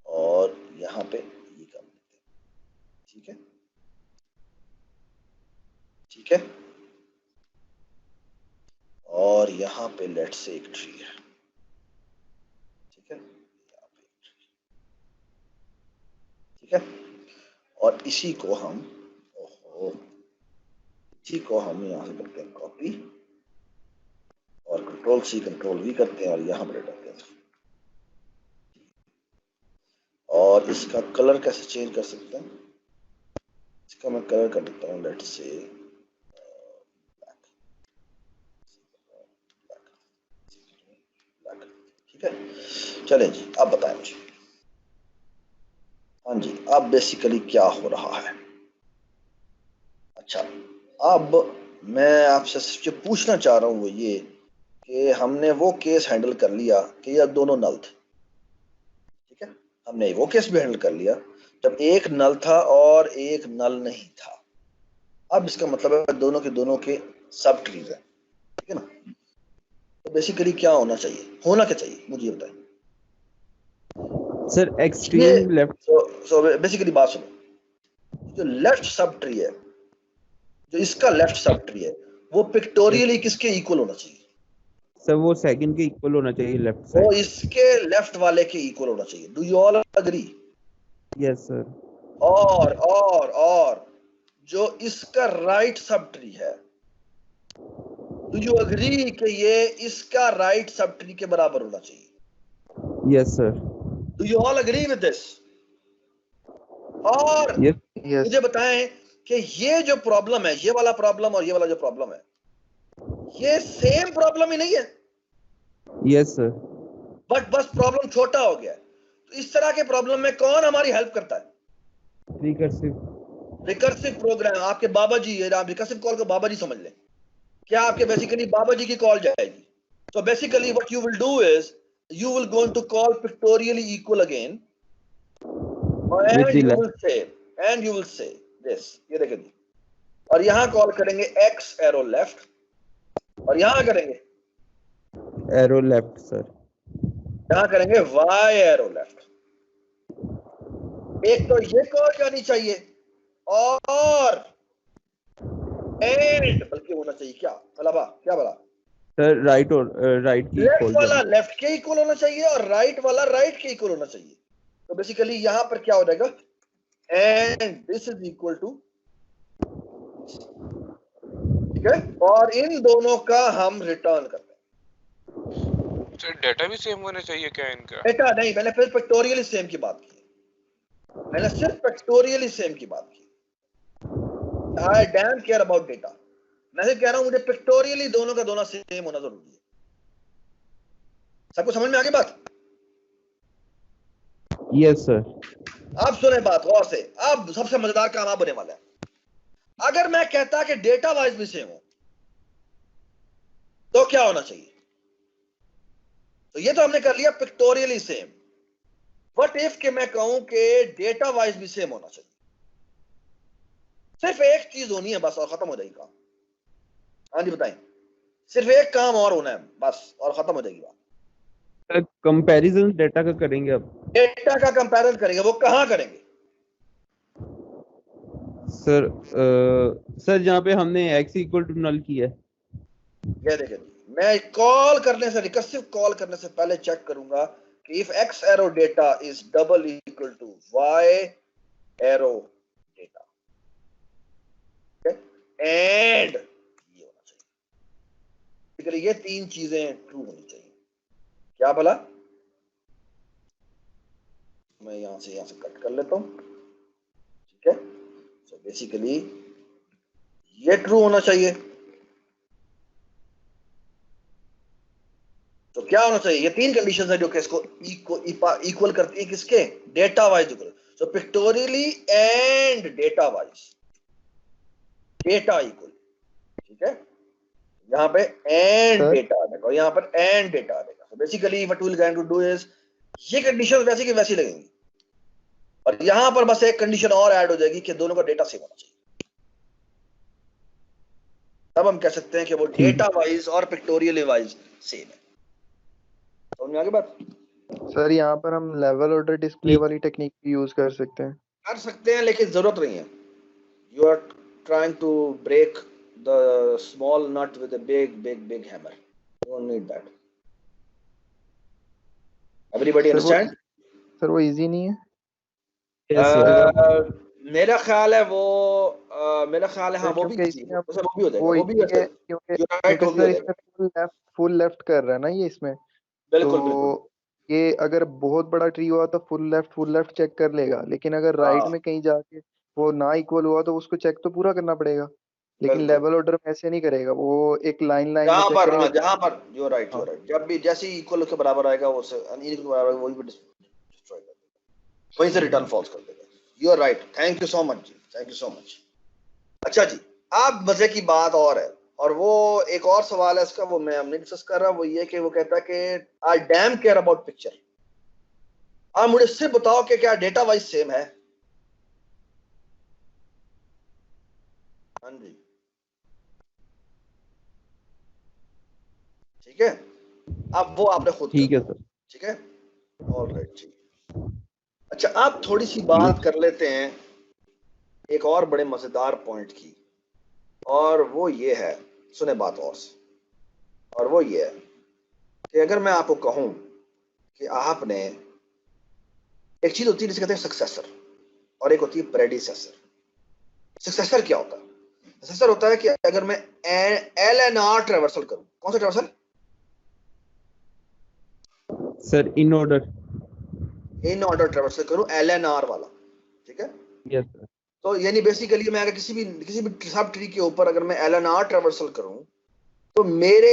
और यहाँ पे ये कर लेते हैं, ठीक है ठीक है। और यहाँ पे लेट्स से एक ट्री है, ठीक है, यहाँ पे एक ट्री, ठीक है। और इसी को हम इसी को हम यहाँ से करते हैं कॉपी और कंट्रोल C कंट्रोल V करते हैं और यहाँ पर डालते हैं। और इसका कलर कैसे चेंज कर सकते हैं? इसका मैं कलर कर देता हूँ लेट्स से ब्लैक, ठीक है। चलें जी, अब बताएं मुझे। हाँ जी, अब बेसिकली क्या हो रहा है? अच्छा, अब मैं आपसे सिर्फ जो पूछना चाह रहा हूँ वो ये कि हमने वो केस हैंडल कर लिया कि ये दोनों नल थे, ठीक है। हमने वो केस भी हैंडल कर लिया जब एक नल था और एक नल नहीं था। अब इसका मतलब है दोनों के सब ट्रीज हैं, ठीक है ना। तो बेसिकली क्या होना चाहिए, होना क्या चाहिए मुझे बताएं sir. Extreme left. So basically बात सुनो, जो लेफ्ट सब ट्री है, जो इसका लेफ्ट सब ट्री है, वो पिक्टोरियली किसके इक्वल होना चाहिए? सर वो सेकंड के इक्वल होना चाहिए लेफ्ट वो साइड। इसके लेफ्ट वाले के इक्वल होना चाहिए। Do you all agree? Yes sir. और जो इसका राइट सब ट्री है, डू यू अग्री कि ये इसका राइट सब ट्री के बराबर होना चाहिए? Yes sir. Do you all agree with this? और यस यस मुझे बताएं कि ये जो प्रॉब्लम है, ये वाला प्रॉब्लम और ये वाला जो प्रॉब्लम है, ये सेम प्रॉब्लम ही नहीं है, यस सर। बट बस प्रॉब्लम छोटा हो गया है। तो इस तरह के प्रॉब्लम में कौन हमारी हेल्प करता है? रिकर्सिव। Recursive program. आपके बाबा जी, आप रिकर्सिव कॉल को बाबा जी समझ लें। क्या आपके बेसिकली बाबा जी की कॉल जाएगी? तो basically what you will do is you will going to call pictorially equal again With the and you will say this, ये देखें जी, और यहां कॉल करेंगे x एरो लेफ्ट और यहां करेंगे एरो लेफ्ट सर। यहां करेंगे y एरो लेफ्ट। एक तो ये कॉल जानी चाहिए और एंड बल्कि होना चाहिए क्या भला सर राइट और राइट की लेफ्ट इक्वल वाला लेफ्ट के इक्वल होना चाहिए और राइट वाला राइट के इक्वल होना चाहिए। तो बेसिकली यहां पर क्या हो जाएगा, and this is equal to, ठीक है, और इन दोनों का हम रिटर्न करते हैं। सर डेटा भी सेम होना चाहिए क्या इनका? डेटा नहीं, मैंने फिर फैक्टोरियली सेम की बात की, मैंने सिर्फ फैक्टोरियली सेम की बात की। आई डैम केयर अबाउट डेटा। मैं सिर्फ कह रहा हूं मुझे पिक्टोरियली दोनों का दोनों सेम होना जरूरी है। सबको समझ में आ गई बात? Yes sir. अब सुने बात गौर से, अब सबसे मजेदार काम आप होने वाला है। अगर मैं कहता कि डेटा वाइज भी सेम हो तो क्या होना चाहिए? तो ये तो हमने कर लिया पिक्टोरियली सेम। व्हाट इफ के मैं कहूं कि डेटा वाइज भी सेम होना चाहिए, सिर्फ एक चीज होनी है बस और खत्म हो जाएगी काम। हाँ जी बताएं, सिर्फ एक काम और होना है बस और खत्म हो जाएगी बात। कंपैरिजन डेटा का करेंगे अब। डेटा का कंपैरिजन करेंगे, वो कहां करेंगे? सर सर जहाँ पे हमने x इक्वल टू नल किया है। ये देखिए, मैं कॉल करने से, रिकर्सिव कॉल करने से पहले चेक करूंगा कि if x arrow data is double equal to y arrow data, and ये होना चाहिए। ये तीन चीजें ट्रू होनी चाहिए। क्या भला? मैं यहां से कट कर लेता हूं, ठीक है। सो बेसिकली ये ट्रू होना चाहिए। तो क्या होना चाहिए? ये तीन कंडीशंस है जो कि इसको इक्वल करती है, किसके? Data wise equal. So pictorially and data wise, data equal, ठीक है। यहाँ पे एंड सर डेटा आ जाएगा और यहाँ पर एंड डेटा आ जाएगा। So basically what we will going to do is, ये कंडीशन वैसी की वैसी लगेंगी और यहां पर बस एक कंडीशन और ऐड हो जाएगी कि दोनों का डेटा सेम होना चाहिए। तब हम कह सकते हैं कि वो डेटा वाइज और पिक्टोरियली वाइज सेम है। समझ में आ गई बात? सर यहाँ पर हम लेवल ऑर्डर डिस्प्ले वाली टेक्निक भी यूज कर सकते हैं। कर सकते हैं लेकिन जरूरत नहीं है। You are trying to break the small nut with a big hammer, you don't need that. Everybody understand? Sir वो इजी नहीं है। मेरा ख्याल है वो मेरा ख्याल है हाँ, वो भी क्योंकि easy है। इसमें वो भी हो जाएगा, वो वो भी easy वैसे है क्योंकि you're right, वो भी हो सर जाएगा। इसमें फुल लेफ्ट कर रहा है ना ये इसमें। बिल्कुल तो बिल्कुल। ये अगर बहुत बड़ा ट्री हुआ तो फुल लेफ्ट चेक कर लेगा, लेकिन अगर राइट हाँ में कहीं जाके वो ना इक्वल हुआ तो उसको चेक तो पूरा करना पड़ेगा। लेकिन बिल्कुल। लेवल ऑर्डर में ऐसे नहीं करेगा, वो एक लाइन में जहां चेक पर, करेंगे। हाँ जहां पर you're right, हाँ you're right, जब भी जैसे इक्वल के बराबर आएगा वो से अनइक्वल के बराबर वही भी डिस्ट्रॉय कर देगा, वहीं से रिटर्न फॉल्स कर देगा। You're right, thank you so much जी, थैंक यू सो मच। अच्छा जी, अब मजे की बात और है, और वो एक और सवाल है इसका, वो मैं हमने डिस्कस कर रहा, वो ये कि वो कहता है कि आई डैम केयर अबाउट पिक्चर। आप मुझे सिर्फ बताओ कि क्या डेटा वाइज सेम है? हाँ जी, ठीक है। अब वो आपने खुद ठीक है करना, सर। ठीक है, ऑलराइट ठीक। अच्छा, आप थोड़ी सी बात कर लेते हैं एक और बड़े मजेदार पॉइंट की, और वो ये है, सुने बात और से, और वो ये है कि अगर मैं आपको कहूं कि आपने, एक चीज होती है जिसे कहते हैं सक्सेसर और एक होती है प्रेडिसेसर। सक्सेसर क्या होता है? सक्सेसर होता है कि अगर मैं LNR ट्रेवर्सल करूं, कौन सा traversal? Sir in order. In order traversal करूं, LNR वाला, ठीक है। Yes sir. तो यानी बेसिकली मैं अगर किसी भी सब ट्री के ऊपर अगर मैं LNR ट्रेवर्सल करूं तो मेरे,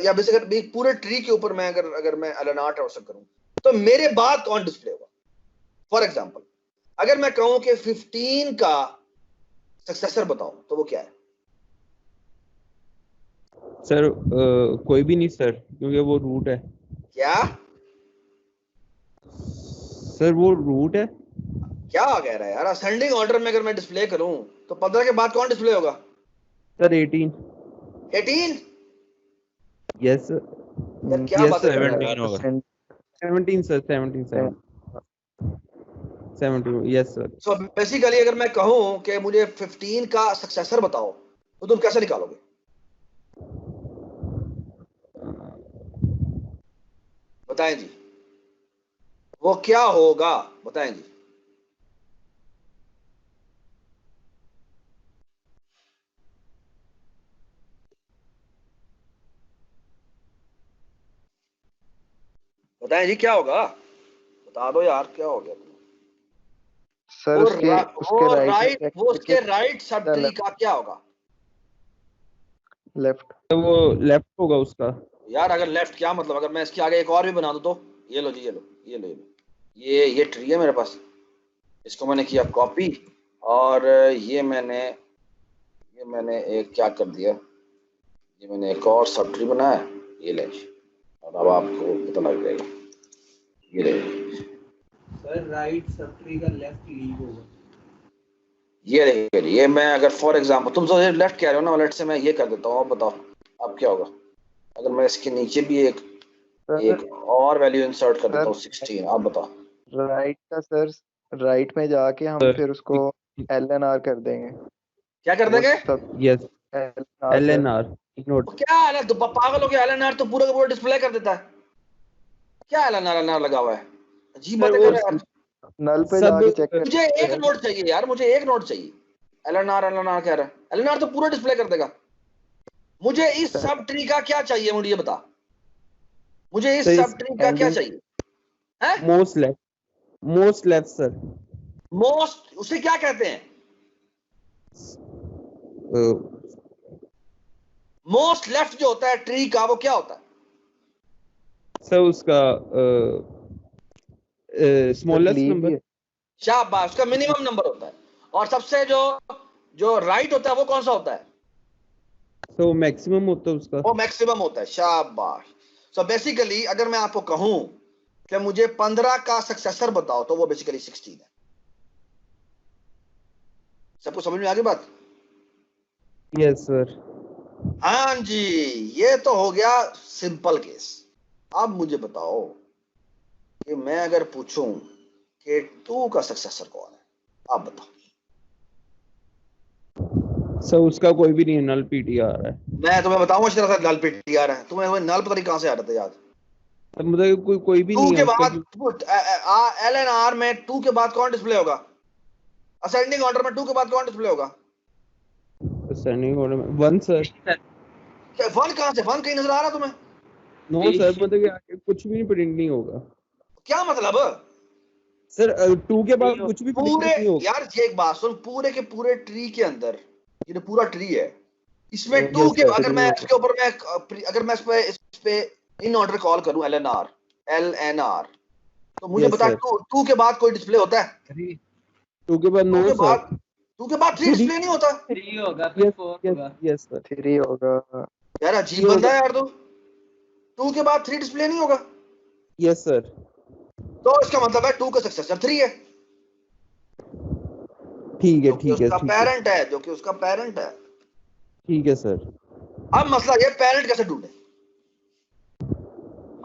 या बेसिकली पूरे ट्री के ऊपर मैं अगर मैं LNR ट्रेवर्सल करूं तो मेरे बाद कौन डिस्प्ले होगा? फॉर एग्जांपल अगर मैं कहूं कि 15 का सक्सेसर बताओ तो वो क्या है? सर कोई भी नहीं सर, क्योंकि वो रूट है। क्या सर वो रूट है। क्या कह रहा है यार? असेंडिंग ऑर्डर में अगर मैं डिस्प्ले करूं तो 15 के बाद कौन डिस्प्ले होगा? सर 18। 18? Yes sir. यार क्या यस बात सर। कर रहा है? 17 होगा। 17 sir, 17 yes sir. So basically अगर मैं कहूं कि मुझे 15 का सक्सेसर बताओ तो तुम कैसे निकालोगे? बताएं जी, वो क्या होगा? बताएं जी। बताएं जी क्या होगा? बता दो यार क्या हो गया? सर उसके राइट वो उसके राइट सब ट्री का क्या होगा? लेफ्ट। तो वो लेफ्ट होगा उसका। यार अगर लेफ्ट क्या मतलब? अगर मैं इसके आगे एक और भी बना दूं तो? ये लो जी, ये लो, ये लो, ये लो, ये ट्री है मेरे पास, इसको मैंने किया कॉपी और ये मैंने एक क्या कर दिया, ये मैंने एक और सब ट्री बनाया, ये ले जी। और अब आपको पता लग जाएगा, ये ले सर राइट सब ट्री का लेफ्ट लीव होगा। ये देखिए जी, ये मैं अगर फॉर एग्जांपल तुम तो लेफ्ट कह रहे हो ना, लेफ्ट से मैं ये कर देता हूँ। अब बताओ अब क्या होगा अगर मैं इसके नीचे भी एक और वैल्यू इंसर्ट कर देता हूँ 16। आप बताओ। राइट का सर, राइट में जाके हम फिर उसको LNR कर देंगे। क्या कर देंगे? Yes LNR। क्या है ना, तो पागल हो गया? LNR तो पूरा का पूरा डिस्प्ले कर देता है। क्या LNR लगा हुआ है? अजीब बात कर रहे हो यार। नल पे जाके चेक कर। मुझे एक नोट चाहिए यार, मुझे एक नोट चाहिए। LNR कह रहा है, LNR तो पूरा डिस्प्ले कर देगा। मुझे इस सब ट्री का क्या चाहिए? मुझे ये बता, मुझे इस सब ट्री का क्या चाहिए? Most left sir. मोस्ट उसे क्या कहते हैं? मोस्ट लेफ्ट जो होता है ट्री का वो क्या होता है? सर उसका स्मॉलेस्ट नंबर। शाबाश, उसका मिनिमम नंबर होता है। और सबसे जो राइट होता है वो कौन सा होता है? तो मैक्सिमम होता है उसका। वो मैक्सिमम होता है। शाबाश। सो बेसिकली अगर मैं आपको कहूं कि मुझे 15 का सक्सेसर बताओ तो वो बेसिकली 16 है। सबको समझ में आ गई बात? Yes sir. हाँ जी, ये तो हो गया सिंपल केस। अब मुझे बताओ कि मैं अगर पूछूं कि 2 का सक्सेसर कौन है, आप बताओ। सर उसका कोई भी नहीं, नल PTR है। मैं तुम्हें बताऊंगा इस तरह से नल PTR है, तुम्हें नल पता नहीं कहां से आ रहा था याद। मतलब कोई भी 2 नहीं के है बाद LNR में 2 के बाद कौन डिस्प्ले होगा? असेंडिंग ऑर्डर में 2 के बाद कौन डिस्प्ले होगा? असेंडिंग ऑर्डर में 1 सर। क्या 1 कहां से? 1 कहीं नजर आ रहा तुम्हें? नो सर, मतलब कि आगे कुछ भी प्रिंट नहीं होगा। क्या मतलब सर 2 के बाद कुछ भी प्रिंट पूरे? नहीं होगा। यार ये एक बात सुन, पूरे के पूरे ट्री के अंदर, ये पूरा ट्री है, इसमें 2 के अगर मैं इसके ऊपर मैं अगर मैं इस पे इन ऑर्डर कॉल करूं LNR तो मुझे बता 2 के बाद कोई डिस्प्ले होता है? 2 के बाद नो सर। 2 के बाद 3 डिस्प्ले नहीं होता। 3 होगा फिर 4 होगा। यस सर 3 होगा। यार अजीब बंदा है यार तू। 2 के बाद 3 डिस्प्ले नहीं होगा। Yes sir. तो इसका मतलब है 2 का सक्सेसर 3 है। ठीक है उसका पेरेंट है, जो कि उसका पेरेंट है। ठीक है सर। अब मसला ये पेरेंट कैसे ढूंढे?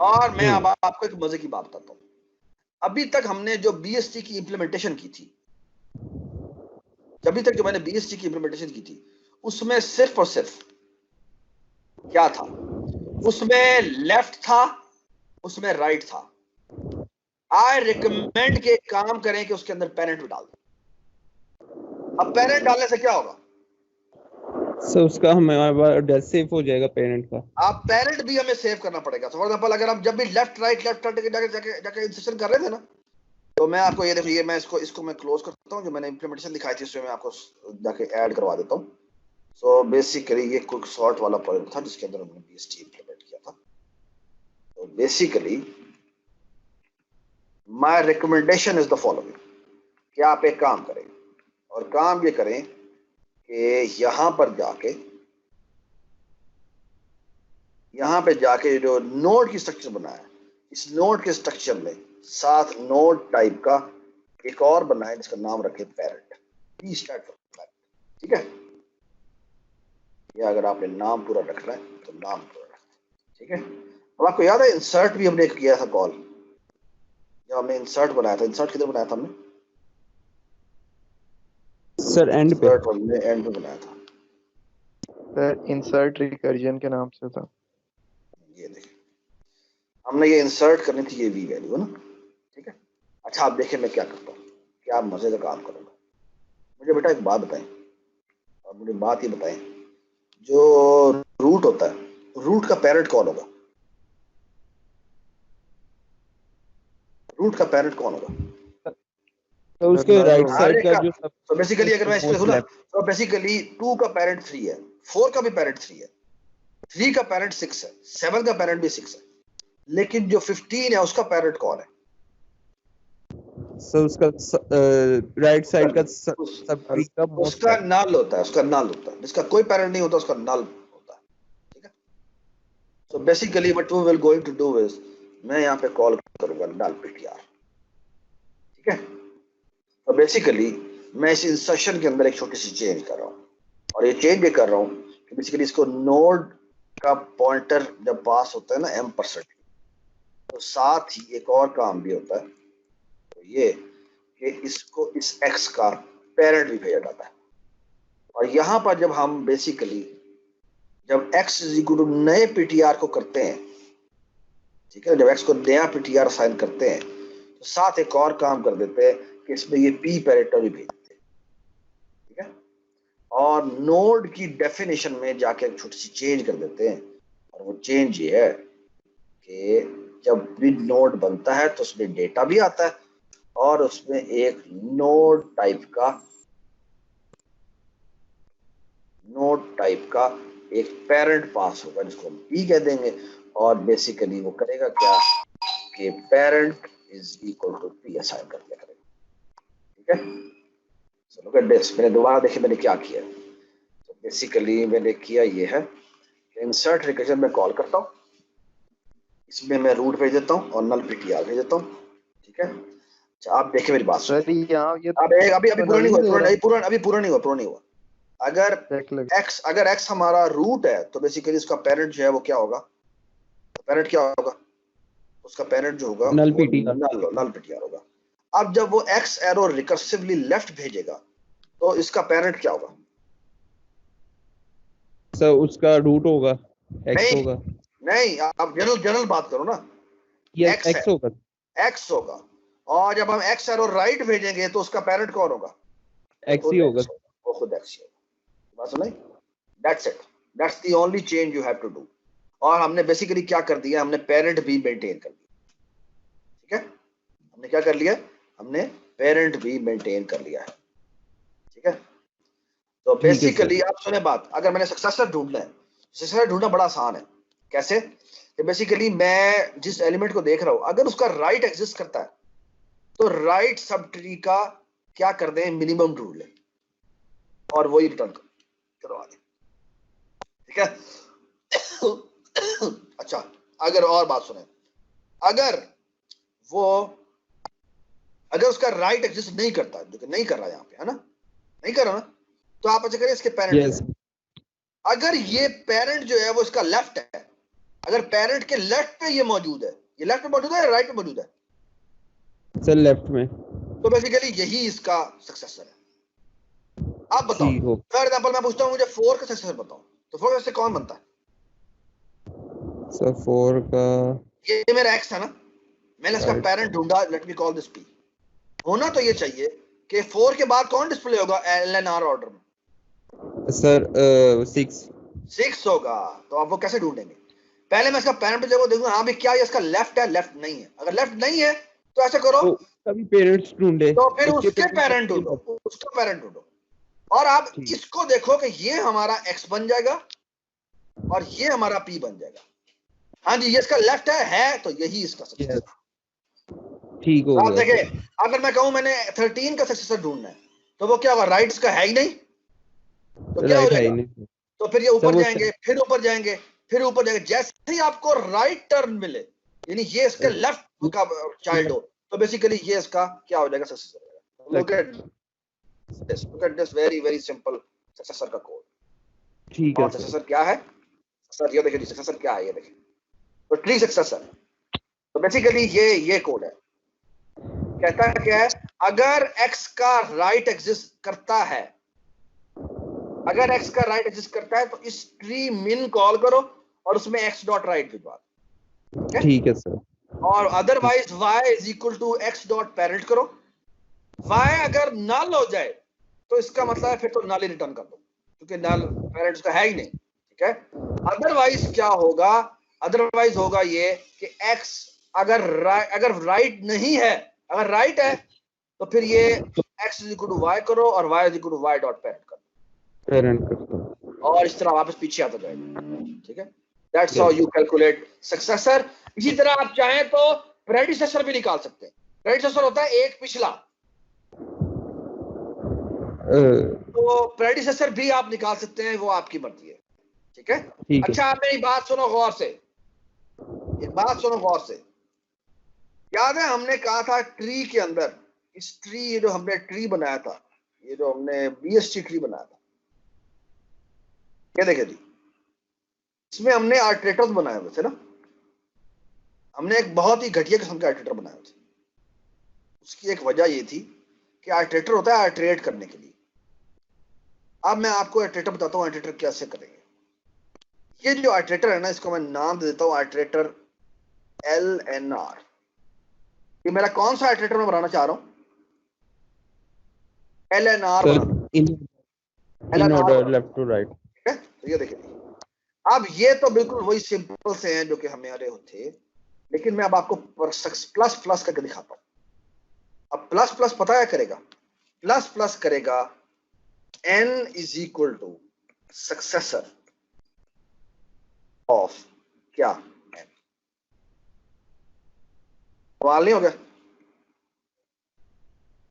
और मैं अब आपको एक मजे की बात बताता हूं। अभी तक हमने जो BST की इंप्लीमेंटेशन की थी, अभी तक जो मैंने BST की इंप्लीमेंटेशन की थी, उसमें सिर्फ और सिर्फ क्या था? उसमें लेफ्ट था उसमें राइट था। आई रिकमेंड के काम करें कि उसके अंदर पेरेंट भी डाल दें। अब पेरेंट डालने से क्या होगा? सर उसका हमारा डेथ सेफ हो जाएगा पेरेंट का। आप पेरेंट भी हमें सेव करना पड़ेगा। फॉर एग्जांपल अगर हम जब भी लेफ्ट राइट जाके इंसर्शन कर रहे थे ना, तो मैं आपको ये देखिए, मैं इसको मैं क्लोज करता हूँ। जो मैंने इंप्लीमेंटेशन दिखाई थी उसमें मैं आपको जाके ऐड करवा देता हूँ। सो बेसिकली ये क्विक सॉर्ट वाला प्रोजेक्ट था जिसके अंदर हमने BST इंप्लीमेंट किया था। तो basically my recommendation is the following कि आप एक काम करें, और काम ये करें कि यहाँ पे जाके जो नोड की स्ट्रक्चर बनाया, इस नोड के स्ट्रक्चर में साथ नोड टाइप का एक और बनाए जिसका नाम रखे parent. P stand for parent, ठीक है? या अगर आपने नाम पूरा रखना है तो नाम पूरा रखना है, ठीक है? अब आपको याद है इंसर्ट भी हमने किया था कॉल, जब हमने इंसर्ट बनाया था। इंसर्ट किधर बनाया था हमने? सर एंड पे। इंसर्ट हमने एंड पे बनाया था। सर इंसर्ट रिकर्जन के नाम से था। ये देखिए, हमने ये इंसर्ट करनी थी, ये V वैल्यू है ना, ठीक है? अच्छा आप देखिए मैं क्या करता हूँ, क्या मजे का काम करूँगा। मुझे बेटा एक बात बताएं, और मुझे बात ये बताएं, जो रूट होता है, रूट का पेरेंट कौन होगा? रूट का पेरेंट कौन होगा? तो उसके राइट होगा। साइड का जो सब तो बेसिकली अगर मैं इसको देखूँ ना, left। तो बेसिकली 2 का पेरेंट 3 है, 4 का भी पेरेंट 3 है, 3 का पेरेंट 6 है, 7 का पेरेंट भी 6 है, लेकिन जो 15 है उसका पेरेंट कौन है? सर उसका राइट साइड का सब ट्री का मोस्ट उसका नल होता है, उसका नल होता है। जिसका कोई पेरेंट नहीं होता उसका नल होता है, ठीक है? So basically what we will going to do is, मैं यहाँ पे कॉल करूंगा नल ptr, ठीक है? तो बेसिकली मैं इस इंसर्शन के अंदर एक छोटी सी चेंज कर रहा हूँ, और ये चेंज भी कर रहा हूँ कि बेसिकली इसको नोड का पॉइंटर जब पास होता है ना m%, तो साथ ही एक और काम भी होता है, तो ये कि इसको इस x का पेरेंट भी भेजा जाता है। और यहाँ पर जब हम बेसिकली जब x इज इक्वल टू नए ptr को करते हैं, ठीक है, जब x को नया ptr असाइन करते हैं, तो साथ एक और काम कर देते हैं कि इसमें ये p पैरामीटर भी भेज देते हैं, ठीक है? और नोड की डेफिनेशन में जाके एक छोटी सी चेंज कर देते हैं, और वो चेंज ये है कि जब भी नोड बनता है तो उसमें डेटा भी आता है, और उसमें एक नोड टाइप का एक पेरेंट पास होगा जिसको हम p कह देंगे, और बेसिकली वो करेगा क्या कि parent is equal to p assign कर दिया करेगा, ठीक है? सो लुक एट दिस, मैंने दोबारा देखिए मैंने क्या किया। तो बेसिकली मैंने किया ये है कि इंसर्ट रिकर्जन में कॉल करता हूँ, इसमें मैं रूट भेज देता हूँ और नल ptr भेज देता हूँ, ठीक है? अच्छा आप देखिए मेरी बात सर यहाँ ये अभी पूरा नहीं हुआ। अगर x हमारा रूट है तो बेसिकली इसका पेरेंट जो है वो क्या होगा? पेरेंट क्या होगा? उसका पेरेंट जो होगा नल वो ptr नल ptr होगा। अब जब वो x एरो रिकर्सिवली लेफ्ट भेजेगा तो इसका पेरेंट क्या होगा? सर उसका रूट होगा, x होगा। नहीं, आप जनरल बात करो ना। ये x x होगा, x होगा, और जब हम x एरो राइट भेजेंगे तो उसका पेरेंट कौन होगा? x ही होगा। वो खुद x ही होगा। बात सुनाई? That's it. That's the only change you have to do. और हमने बेसिकली क्या कर दिया, हमने पेरेंट भी मेंटेन कर दिया, ठीक है? हमने क्या कर लिया? हमने पेरेंट भी मेंटेन कर लिया है, ठीक है? तो बेसिकली आप सुने बात, अगर मैंने सक्सेसर ढूंढना है, सक्सेसर ढूंढना बड़ा आसान है। कैसे? कि बेसिकली मैं जिस एलिमेंट को देख रहा हूं, अगर उसका राइट एग्जिस्ट करता है तो राइट सब ट्री का क्या कर दें, मिनिमम ढूंढ लें और वही रिटर्न करवा दें, ठीक है? अच्छा अगर और बात सुने, अगर उसका राइट एग्जिस्ट नहीं करता, जो कि नहीं कर रहा यहाँ पे, है ना, नहीं कर रहा ना, तो आप अच्छा करें इसके पेरेंट अगर ये पेरेंट जो है वो इसका लेफ्ट है, अगर पेरेंट के लेफ्ट पे ये मौजूद है, ये लेफ्ट पे मौजूद है या राइट पे मौजूद है? सर लेफ्ट में। तो बेसिकली यही इसका सक्सेसर है। आप बताओ, फॉर एग्जांपल मैं पूछता हूँ मुझे 4 का सक्सेसर बताओ, तो 4 से कौन बनता है? सर 4 का ये मेरा x है ना, मैंने इसका Right. पेरेंट ढूंढा, let me call this p। होना तो ये चाहिए कि 4 के बाद कौन डिस्प्ले होगा LNR ऑर्डर में? सर 6 6 होगा। तो आप वो कैसे ढूंढेंगे? पहले मैं इसका पेरेंट जगह देखूंगा, हाँ भी क्या ये इसका लेफ्ट है, लेफ्ट नहीं है। अगर लेफ्ट नहीं है तो ऐसा करो, तो कभी पेरेंट्स ढूंढे, तो फिर उसके parents पेरेंट के ढूंढो, पास। उसका पेरेंट ढूंढो। और आप ठीक। इसको देखो कि ये हमारा x बन जाएगा और ये हमारा p बन जाएगा। हाँ जी, ये इसका लेफ्ट है तो यही इसका सक्सेसर। ठीक हो आप गया देखिए, सर। अगर मैं कहूं मैंने 13 का सक्सेसर ढूंढना है, तो वो क्या होगा? राइट इसका है ही नहीं, तो क्या हो राइट है ही जाएगा? नहीं। तो फिर ये सर, ऊपर वो जाएंगे, फिर ऊपर जाएंगे, फिर ऊपर जाएंगे। जैसे ही आपको राइट टर्न मिले, यानी ये इसके लेफ्ट का चाइल्ड हो, तो बेसिकली ये इसका क्या हो जाएगा? Successor. Look at this very very simple successor का कोड। ठीक है और सर। सक्सेसर क्या है सर? ये देखिए जी, सक्सेसर क्या है, ये देखिए। तो ट्री सक्सेसर। तो बेसिकली ये कोड है। कहता है क्या है? अगर x का राइट एग्जिस्ट करता है, अगर x का राइट एग्जिस्ट करता है, तो इस ट्री min कॉल करो और उसमें x डॉट राइट भिजवा दो। ठीक है सर। और otherwise y is equal to x dot parent करो। y अगर नल हो जाए तो इसका मतलब है फिर तो नल ही रिटर्न कर दो, क्योंकि नल पेरेंट्स का है ही नहीं। ठीक है। अदरवाइज क्या होगा? अदरवाइज होगा ये कि x अगर राइट नहीं है, अगर राइट है तो फिर ये x is equal to y करो और y is equal to y dot parent करो, पेरेंट करता। और इस तरह वापस पीछे आता जाएगा। ठीक है। That's how you calculate successor. इसी तरह आप चाहें तो प्रेडिसेसर भी निकाल सकते हैं। प्रेडिसेसर होता है एक पिछला, तो प्रेडिसेसर भी आप निकाल सकते हैं, वो आपकी मर्जी है। ठीक है। ठीक है। अच्छा, आप मेरी बात सुनो गौर से, एक बात सुनो गौर से। याद है हमने कहा था ट्री के अंदर, इस ट्री, ये जो हमने ट्री बनाया था, ये जो हमने BST ट्री बनाया था, ये देखिए जी, इसमें हमने आर्टरेटर्स बनाए हुए थे ना। हमने एक बहुत ही घटिया किस्म के आर्टरेटर बनाए हुए थे। उसकी एक वजह ये थी कि आर्टरेटर होता है आर्टरेट करने के लिए। अब मैं आपको आर्टरेटर बताता हूँ आर्टरेटर कैसे करेंगे। ये जो आर्टरेटर है ना, इसको मैं नाम दे देता हूँ आर्टरेटर LNR। ये मेरा कौन सा आर्टरेटर मैं बनाना चाह रहा हूँ? LNR बनाना। In order left to right. ठीक है। तो ये देखिए, अब ये तो बिल्कुल वही सिंपल से हैं जो कि हमारे थे, लेकिन मैं अब आपको प्लस प्लस करके दिखाता हूं। अब प्लस प्लस पता है करेगा? प्लस प्लस करेगा n is equal to successor of क्या? n। सवाल नहीं हो गया?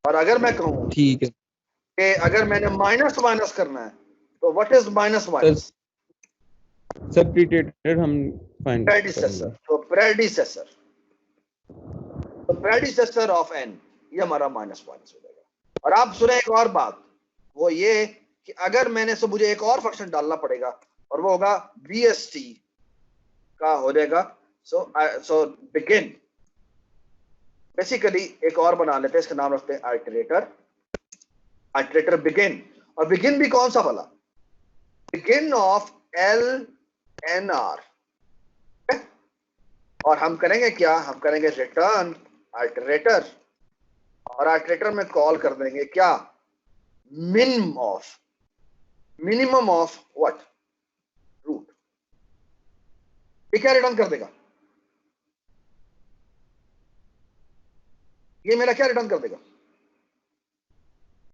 और अगर मैं कहूं ठीक है कि अगर मैंने माइनस माइनस करना है, तो what is minus minus? Substituted हम फाइंड प्रेडिसेसर। तो प्रेडिसेसर, तो प्रेडिसेसर ऑफ n, ये हमारा माइनस माइनस हो जाएगा। और आप सुने एक और बात, वो ये कि अगर मैंने से मुझे एक और फंक्शन डालना पड़ेगा, और वो होगा BST का हो जाएगा। सो बिगिन, बेसिकली एक और बना लेते हैं, इसका नाम रखते हैं आइटरेटर। आइटरेटर बिगिन, और बिगिन भी कौन सा वाला? Begin of LNR। और हम करेंगे क्या? हम करेंगे रिटर्न आइटरेटर, और आइटरेटर में कॉल कर देंगे क्या? Minimum of what? रूट। ये क्या रिटर्न कर देगा? ये मेरा क्या रिटर्न कर देगा?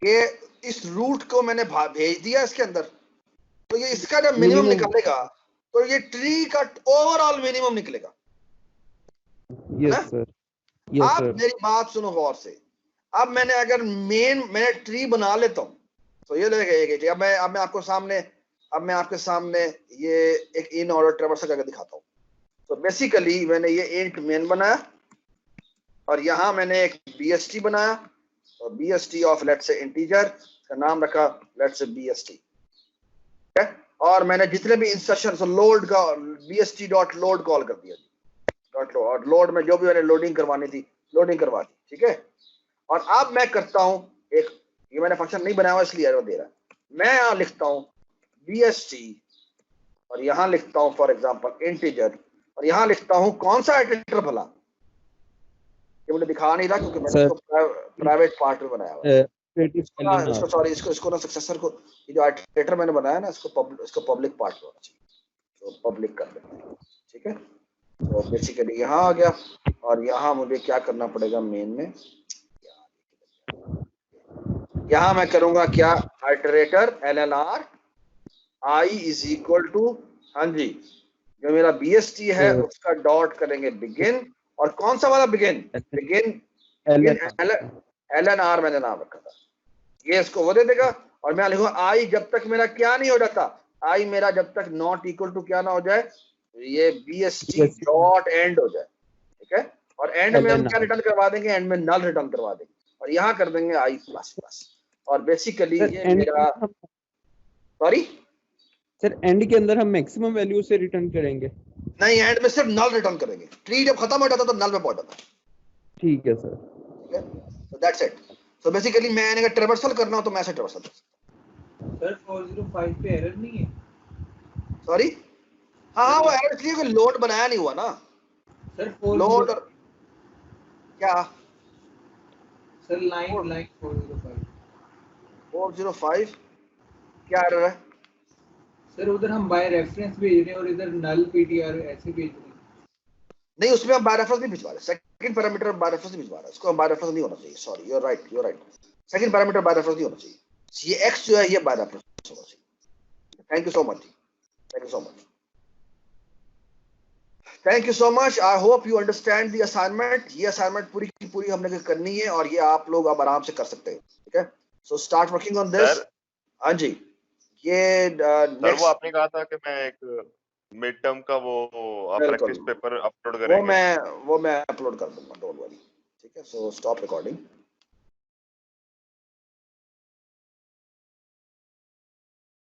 कि इस रूट को मैंने भेज दिया इसके अंदर, तो ये इसका जब मिनिमम निकालेगा तो ये ट्री का ओवरऑल मिनिमम निकलेगा। Yes sir. आप मेरी बात सुनो गौर से। अब मैंने अगर मैंने ट्री बना लेता हूं, तो ये लगेगा। अब मैं आपको सामने, अब मैं आपके सामने ये एक इन ऑर्डर ट्रेवर्सल करके दिखाता हूं। तो बेसिकली मैंने ये इंट मेन बनाया, और यहां मैंने एक BST बनाया, और BST of let's say integer का नाम रखा लेट्स से BST। ठीक है। और मैंने जितने भी इंस्ट्रक्शन लोड का BST डॉट लोड कॉल कर दिया, डॉट लोड, और लोड में जो भी मैंने लोडिंग करवानी थी लोडिंग करवा दी। ठीक है। और अब मैं करता हूं एक, ये मैंने फंक्शन नहीं बनाया हुआ इसलिए एरर दे रहा है। मैं यहां लिखता हूं BST, और यहां लिखता हूं फॉर एग्जांपल इंटीजर, और यहाँ लिखता हूँ कौन सा इटरेटर भला, ये मुझे दिखा नहीं रहा क्योंकि मैंने Sir. इसको प्राइवेट पार्ट में बनाया हुआ है। LNR. इसको सॉरी इसको ना सक्सेसर को, ये जो इटरेटर मैंने बनाया ना इसको पब्लिक पार्ट में होना चाहिए, तो पब्लिक कर देते हैं, ठीक है। तो बेसिकली यहाँ आ गया और यहाँ मुझे क्या करना पड़ेगा मेन में, यहाँ मैं करूंगा क्या, iterator LNR I is equal to, हाँ जी, जो मेरा BST है उसका डॉट करेंगे बिगिन, और कौन सा वाला बिगिन, बिगिन LNR मैंने नाम रखा था, ये इसको वो दे देगा। और मैं लिखूंगा आई जब तक मेरा क्या नहीं हो जाता, आई मेरा जब तक नॉट इक्वल टू क्या ना हो जाए, ये BST डॉट एंड हो जाए, ठीक है। और एंड में हम क्या रिटर्न करवा देंगे, एंड में नल रिटर्न करवा देंगे और यहाँ कर देंगे आई प्लस प्लस। और बेसिकली ये मेरा, सॉरी सर एंड के अंदर हम मैक्सिमम वैल्यू से रिटर्न करेंगे, नहीं एंड में सिर्फ नल रिटर्न करेंगे, ट्री जब खत्म हो जाता तो नल में पहुंच जाता, ठीक है सर। ठीक है, so that's it. So basically मैंने अगर ट्रैवर्सल करना हो तो मैं ऐसे ट्रैवर्सल कर सकता हूं। सर 405 पे एरर नहीं है? सॉरी, हाँ वो एरर इसलिए कोई लोड बनाया नहीं हुआ ना सर लोड, क्या सर लाइन 405 क्या एरर है, सर उधर हम बाय रेफरेंस भेज रहे हैं और इधर नल PTR ऐसे भेज रहे हैं। नहीं उसमें हम बाय रेफरेंस नहीं भिजवा रहे, सेकंड पैरामीटर बाय रेफरेंस नहीं भिजवा रहे, इसको हम बाय रेफरेंस नहीं होना चाहिए, sorry you are right, second parameter by reference नहीं होना चाहिए, ये x जो है ये बाय रेफरेंस होना चाहिए। Thank you so much, thank you so much, thank you so much. I hope you understand the assignment. ये असाइनमेंट पूरी की पूरी हमने करनी है और ये आप लोग अब आराम से कर सकते हैं, ठीक है। So start working on this. हाँ जी, ये सर वो आपने कहा था कि मैं एक मिड टर्म का वो प्रैक्टिस पेपर अपलोड करेंगे, वो मैं अपलोड कर दूंगा, डोंट वरी, ठीक है। So stop recording.